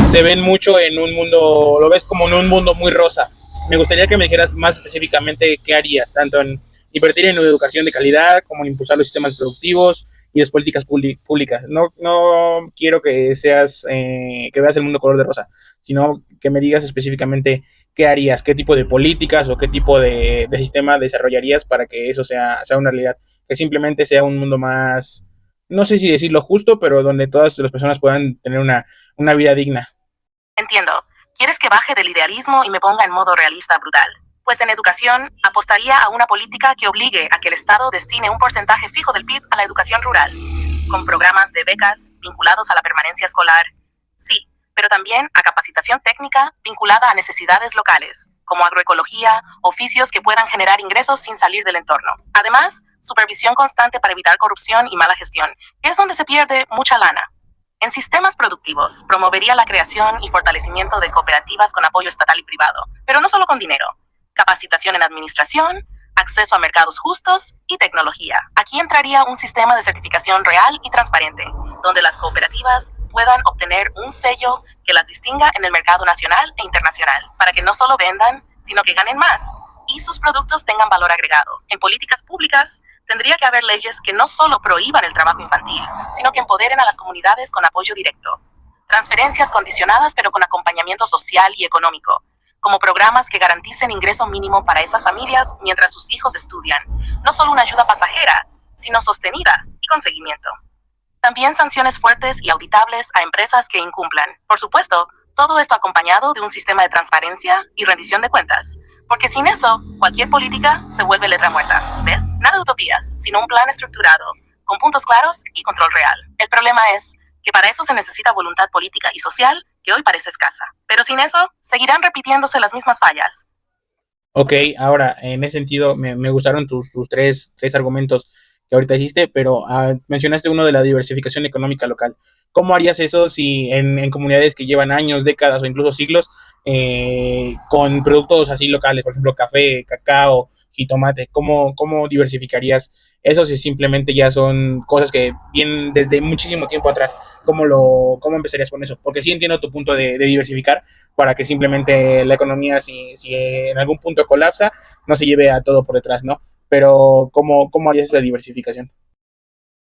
C: se ven mucho en un mundo, lo ves como en un mundo muy rosa. Me gustaría que me dijeras más específicamente qué harías, tanto en invertir en educación de calidad, como en impulsar los sistemas productivos y las políticas públicas. No quiero que que veas el mundo color de rosa, sino que me digas específicamente qué harías, qué tipo de políticas o qué tipo de sistema desarrollarías para que eso sea una realidad, que simplemente sea un mundo más, no sé si decirlo justo, pero donde todas las personas puedan tener una vida digna.
B: Entiendo. ¿Quieres que baje del idealismo y me ponga en modo realista brutal? Pues en educación, apostaría a una política que obligue a que el Estado destine un porcentaje fijo del PIB a la educación rural, con programas de becas vinculados a la permanencia escolar. Sí, pero también a capacitación técnica vinculada a necesidades locales, como agroecología, oficios que puedan generar ingresos sin salir del entorno. Además, supervisión constante para evitar corrupción y mala gestión, que es donde se pierde mucha lana. En sistemas productivos, promovería la creación y fortalecimiento de cooperativas con apoyo estatal y privado, pero no solo con dinero. Capacitación en administración, acceso a mercados justos y tecnología. Aquí entraría un sistema de certificación real y transparente, donde las cooperativas puedan obtener un sello que las distinga en el mercado nacional e internacional, para que no solo vendan, sino que ganen más y sus productos tengan valor agregado. En políticas públicas, tendría que haber leyes que no solo prohíban el trabajo infantil, sino que empoderen a las comunidades con apoyo directo. Transferencias condicionadas pero con acompañamiento social y económico, como programas que garanticen ingreso mínimo para esas familias mientras sus hijos estudian. No solo una ayuda pasajera, sino sostenida y con seguimiento. También sanciones fuertes y auditables a empresas que incumplan. Por supuesto, todo esto acompañado de un sistema de transparencia y rendición de cuentas. Porque sin eso, cualquier política se vuelve letra muerta. ¿Ves? Nada de utopías, sino un plan estructurado, con puntos claros y control real. El problema es que para eso se necesita voluntad política y social, que hoy parece escasa. Pero sin eso, seguirán repitiéndose las mismas fallas.
C: Ok, ahora, en ese sentido, me gustaron tus tres argumentos que ahorita hiciste, pero mencionaste uno de la diversificación económica local. ¿Cómo harías eso si en comunidades que llevan años, décadas o incluso siglos con productos así locales, por ejemplo, café, cacao, jitomate? ¿Cómo diversificarías eso si simplemente ya son cosas que vienen desde muchísimo tiempo atrás? ¿Cómo empezarías con eso? Porque sí entiendo tu punto de diversificar para que simplemente la economía, si en algún punto colapsa, no se lleve a todo por detrás, ¿no? Pero ¿cómo harías esa diversificación?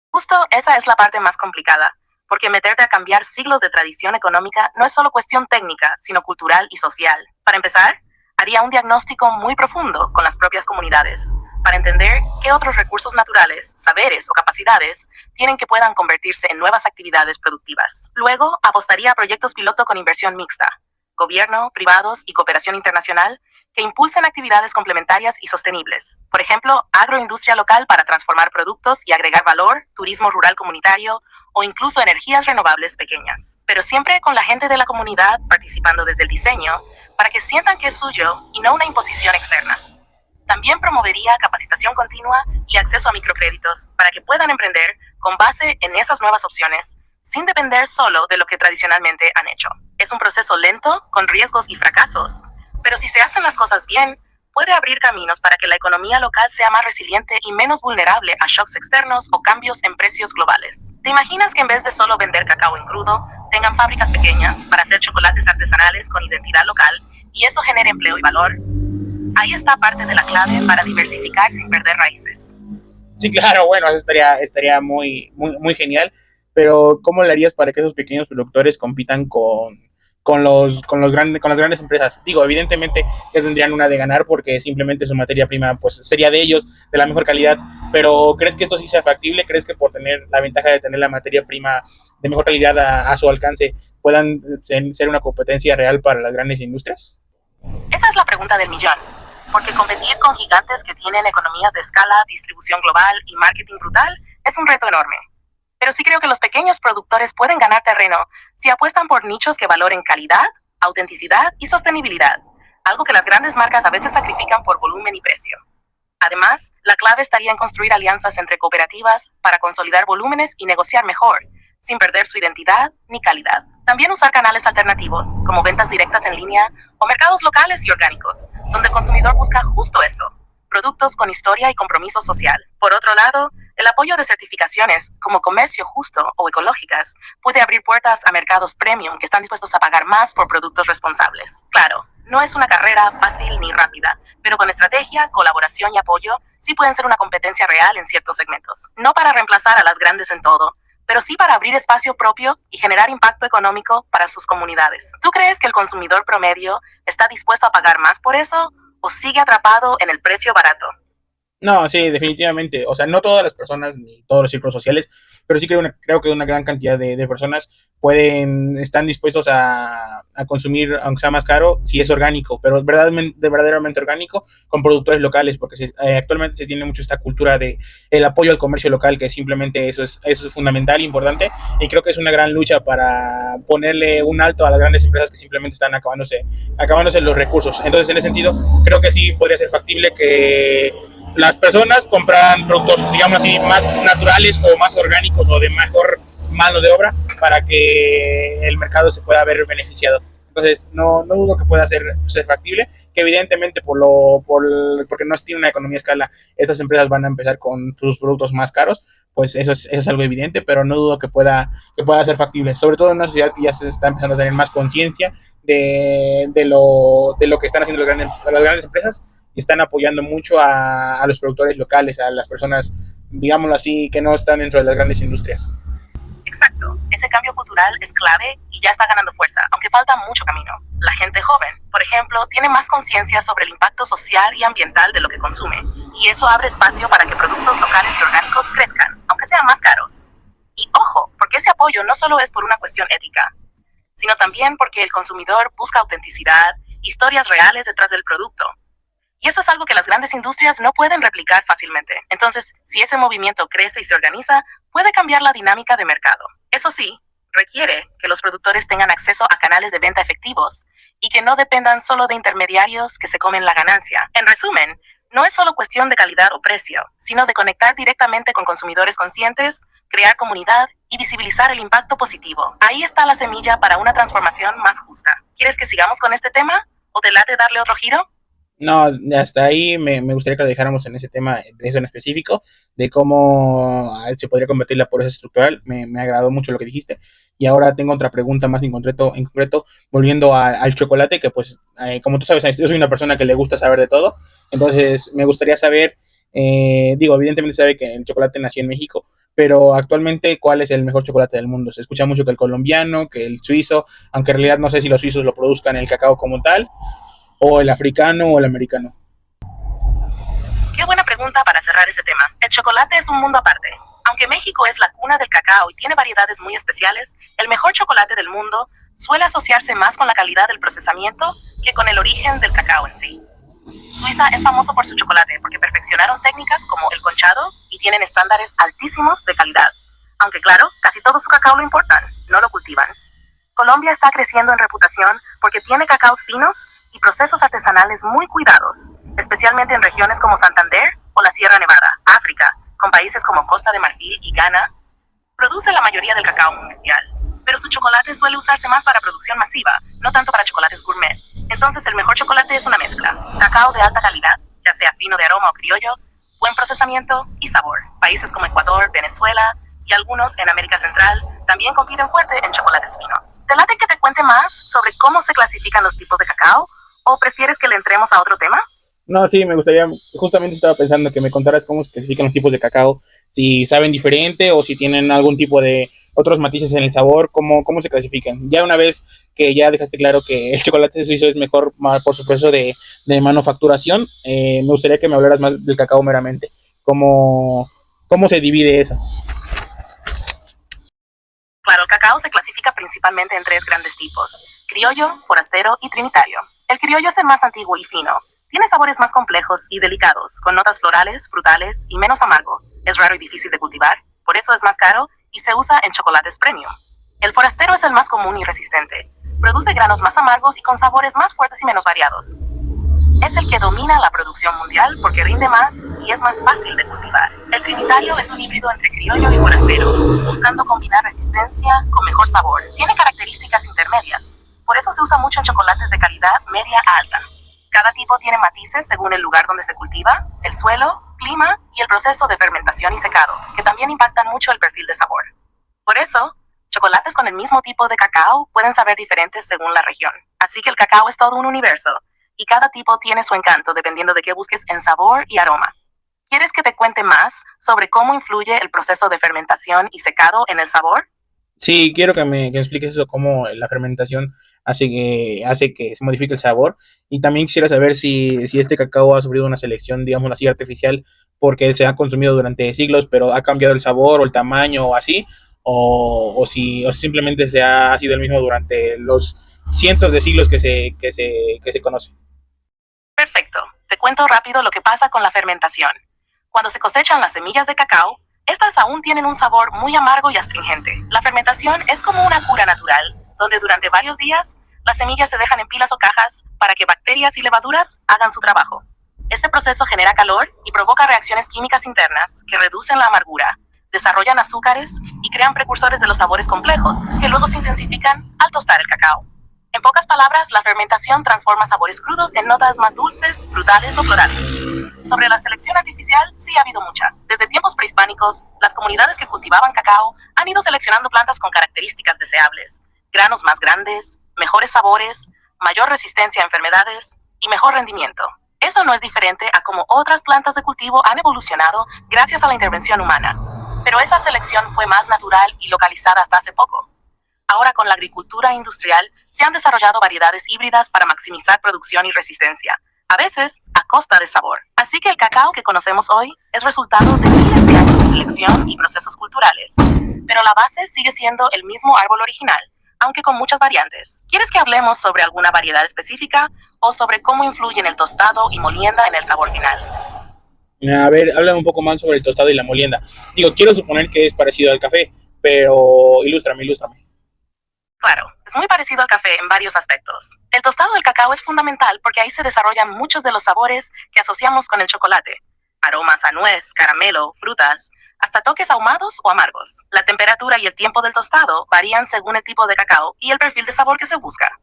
B: Justo esa es la parte más complicada, porque meterte a cambiar siglos de tradición económica no es solo cuestión técnica, sino cultural y social. Para empezar, haría un diagnóstico muy profundo con las propias comunidades, para entender qué otros recursos naturales, saberes o capacidades tienen que puedan convertirse en nuevas actividades productivas. Luego, apostaría a proyectos piloto con inversión mixta, gobierno, privados y cooperación internacional, que impulsen actividades complementarias y sostenibles. Por ejemplo, agroindustria local para transformar productos y agregar valor, turismo rural comunitario o incluso energías renovables pequeñas. Pero siempre con la gente de la comunidad participando desde el diseño para que sientan que es suyo y no una imposición externa. También promovería capacitación continua y acceso a microcréditos para que puedan emprender con base en esas nuevas opciones, sin depender solo de lo que tradicionalmente han hecho. Es un proceso lento, con riesgos y fracasos, pero si se hacen las cosas bien, puede abrir caminos para que la economía local sea más resiliente y menos vulnerable a shocks externos o cambios en precios globales. ¿Te imaginas que en vez de solo vender cacao en crudo, tengan fábricas pequeñas para hacer chocolates artesanales con identidad local y eso genere empleo y valor? Ahí está parte de la clave para diversificar sin perder raíces.
C: Sí, claro, bueno, eso estaría muy, muy, muy genial, pero ¿cómo le harías para que esos pequeños productores compitan con las grandes empresas? Digo, evidentemente ya tendrían una de ganar porque simplemente su materia prima pues sería de ellos, de la mejor calidad, pero ¿crees que esto sí sea factible? ¿Crees que por tener la ventaja de tener la materia prima de mejor calidad a su alcance puedan ser una competencia real para las grandes industrias?
B: Esa es la pregunta del millón. Porque competir con gigantes que tienen economías de escala, distribución global y marketing brutal es un reto enorme. Pero sí creo que los pequeños productores pueden ganar terreno si apuestan por nichos que valoren calidad, autenticidad y sostenibilidad, algo que las grandes marcas a veces sacrifican por volumen y precio. Además, la clave estaría en construir alianzas entre cooperativas para consolidar volúmenes y negociar mejor, sin perder su identidad ni calidad. También usar canales alternativos, como ventas directas en línea o mercados locales y orgánicos, donde el consumidor busca justo eso, productos con historia y compromiso social. Por otro lado, el apoyo de certificaciones como comercio justo o ecológicas puede abrir puertas a mercados premium que están dispuestos a pagar más por productos responsables. Claro, no es una carrera fácil ni rápida, pero con estrategia, colaboración y apoyo, sí pueden ser una competencia real en ciertos segmentos. No para reemplazar a las grandes en todo, pero sí para abrir espacio propio y generar impacto económico para sus comunidades. ¿Tú crees que el consumidor promedio está dispuesto a pagar más por eso o sigue atrapado en el precio barato?
C: No, sí, definitivamente. O sea, no todas las personas ni todos los círculos sociales, pero sí creo que una gran cantidad de personas están dispuestos a consumir, aunque sea más caro, si es orgánico, pero verdaderamente orgánico, con productores locales, porque actualmente se tiene mucho esta cultura de el apoyo al comercio local, que simplemente eso es fundamental, importante, y creo que es una gran lucha para ponerle un alto a las grandes empresas que simplemente están acabándose los recursos. Entonces, en ese sentido, creo que sí podría ser factible que las personas compraran productos, digamos así, más naturales o más orgánicos o de mejor mano de obra para que el mercado se pueda ver beneficiado. Entonces, no dudo que pueda ser factible, que evidentemente porque no tiene una economía a escala, estas empresas van a empezar con sus productos más caros, pues eso es algo evidente, pero no dudo que pueda ser factible, sobre todo en una sociedad que ya se está empezando a tener más conciencia de lo que están haciendo las grandes empresas y están apoyando mucho a los productores locales, a las personas, digámoslo así, que no están dentro de las grandes industrias.
B: Exacto. ese cambio cultural es clave y ya está ganando fuerza, aunque falta mucho camino. La gente joven, por ejemplo, tiene más conciencia sobre el impacto social y ambiental de lo que consume, y eso abre espacio para que productos locales y orgánicos crezcan, aunque sean más caros. Y ojo, porque ese apoyo no solo es por una cuestión ética, sino también porque el consumidor busca autenticidad, historias reales detrás del producto. Y eso es algo que las grandes industrias no pueden replicar fácilmente. Entonces, si ese movimiento crece y se organiza, puede cambiar la dinámica de mercado. Eso sí, requiere que los productores tengan acceso a canales de venta efectivos y que no dependan solo de intermediarios que se comen la ganancia. En resumen, no es solo cuestión de calidad o precio, sino de conectar directamente con consumidores conscientes, crear comunidad y visibilizar el impacto positivo. Ahí está la semilla para una transformación más justa. ¿Quieres que sigamos con este tema? ¿O te late darle otro giro?
C: No, hasta ahí me gustaría que lo dejáramos en ese tema, de eso en específico, de cómo se podría combatir la pobreza estructural. Me agradó mucho lo que dijiste. Y ahora tengo otra pregunta más en concreto volviendo al chocolate, que pues, como tú sabes, yo soy una persona que le gusta saber de todo. Entonces, me gustaría saber, evidentemente se sabe que el chocolate nació en México, pero actualmente, ¿cuál es el mejor chocolate del mundo? Se escucha mucho que el colombiano, que el suizo, aunque en realidad no sé si los suizos lo produzcan el cacao como tal, o el africano o el americano.
B: Qué buena pregunta para cerrar ese tema. El chocolate es un mundo aparte. Aunque México es la cuna del cacao y tiene variedades muy especiales, el mejor chocolate del mundo suele asociarse más con la calidad del procesamiento que con el origen del cacao en sí. Suiza es famoso por su chocolate porque perfeccionaron técnicas como el conchado y tienen estándares altísimos de calidad. Aunque claro, casi todo su cacao lo importan, no lo cultivan. Colombia está creciendo en reputación porque tiene cacaos finos y procesos artesanales muy cuidados, especialmente en regiones como Santander o la Sierra Nevada. África, con países como Costa de Marfil y Ghana, produce la mayoría del cacao mundial, pero su chocolate suele usarse más para producción masiva, no tanto para chocolates gourmet. Entonces el mejor chocolate es una mezcla: cacao de alta calidad, ya sea fino de aroma o criollo, buen procesamiento y sabor. Países como Ecuador, Venezuela y algunos en América Central también compiten fuerte en chocolates finos. ¿Te late que te cuente más sobre cómo se clasifican los tipos de cacao? ¿O prefieres que le entremos a otro tema?
C: No, sí, me gustaría, justamente estaba pensando que me contaras cómo se clasifican los tipos de cacao, si saben diferente o si tienen algún tipo de otros matices en el sabor, cómo se clasifican. Ya una vez que ya dejaste claro que el chocolate suizo es mejor por su proceso de manufacturación, me gustaría que me hablaras más del cacao meramente, cómo se divide eso.
B: Claro, el cacao se clasifica principalmente en 3 grandes tipos: criollo, forastero y trinitario. El criollo es el más antiguo y fino. Tiene sabores más complejos y delicados, con notas florales, frutales y menos amargo. Es raro y difícil de cultivar, por eso es más caro y se usa en chocolates premium. El forastero es el más común y resistente. Produce granos más amargos y con sabores más fuertes y menos variados. Es el que domina la producción mundial porque rinde más y es más fácil de cultivar. El trinitario es un híbrido entre criollo y forastero, buscando combinar resistencia con mejor sabor. Tiene características intermedias, por eso se usa mucho en chocolates de calidad media a alta. Cada tipo tiene matices según el lugar donde se cultiva, el suelo, clima y el proceso de fermentación y secado, que también impactan mucho el perfil de sabor. Por eso, chocolates con el mismo tipo de cacao pueden saber diferentes según la región. Así que el cacao es todo un universo, y cada tipo tiene su encanto dependiendo de qué busques en sabor y aroma. ¿Quieres que te cuente más sobre cómo influye el proceso de fermentación y secado en el sabor?
C: Sí, quiero que me expliques eso, cómo la fermentación hace que se modifique el sabor. Y también quisiera saber si este cacao ha sufrido una selección, digamos así, artificial, porque se ha consumido durante siglos, pero ha cambiado el sabor o el tamaño o así, o si simplemente ha sido el mismo durante los cientos de siglos que se conoce.
B: Perfecto. Te cuento rápido lo que pasa con la fermentación. Cuando se cosechan las semillas de cacao, estas aún tienen un sabor muy amargo y astringente. La fermentación es como una cura natural, donde durante varios días las semillas se dejan en pilas o cajas para que bacterias y levaduras hagan su trabajo. Este proceso genera calor y provoca reacciones químicas internas que reducen la amargura, desarrollan azúcares y crean precursores de los sabores complejos, que luego se intensifican al tostar el cacao. En pocas palabras, la fermentación transforma sabores crudos en notas más dulces, frutales o florales. Sobre la selección artificial, sí ha habido mucha. Desde tiempos prehispánicos, las comunidades que cultivaban cacao han ido seleccionando plantas con características deseables: granos más grandes, mejores sabores, mayor resistencia a enfermedades y mejor rendimiento. Eso no es diferente a cómo otras plantas de cultivo han evolucionado gracias a la intervención humana. Pero esa selección fue más natural y localizada hasta hace poco. Ahora con la agricultura industrial se han desarrollado variedades híbridas para maximizar producción y resistencia, a veces a costa de sabor. Así que el cacao que conocemos hoy es resultado de miles de años de selección y procesos culturales. Pero la base sigue siendo el mismo árbol original, aunque con muchas variantes. ¿Quieres que hablemos sobre alguna variedad específica o sobre cómo influyen el tostado y molienda en el sabor final?
C: A ver, háblame un poco más sobre el tostado y la molienda. Digo, quiero suponer que es parecido al café, pero ilústrame.
B: Claro, es muy parecido al café en varios aspectos. El tostado del cacao es fundamental porque ahí se desarrollan muchos de los sabores que asociamos con el chocolate. Aromas a nuez, caramelo, frutas, hasta toques ahumados o amargos. La temperatura y el tiempo del tostado varían según el tipo de cacao y el perfil de sabor que se busca.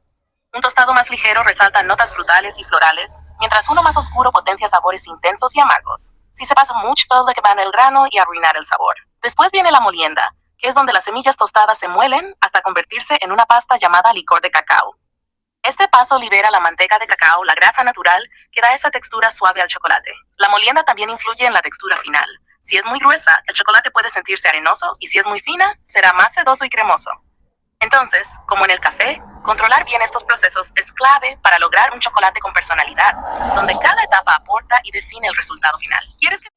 B: Un tostado más ligero resalta notas frutales y florales, mientras uno más oscuro potencia sabores intensos y amargos. Si se pasa mucho, puede quemar el grano y arruinar el sabor. Después viene la molienda, que es donde las semillas tostadas se muelen hasta convertirse en una pasta llamada licor de cacao. Este paso libera la manteca de cacao, la grasa natural, que da esa textura suave al chocolate. La molienda también influye en la textura final. Si es muy gruesa, el chocolate puede sentirse arenoso, y si es muy fina, será más sedoso y cremoso. Entonces, como en el café, controlar bien estos procesos es clave para lograr un chocolate con personalidad, donde cada etapa aporta y define el resultado final. ¿Quieres que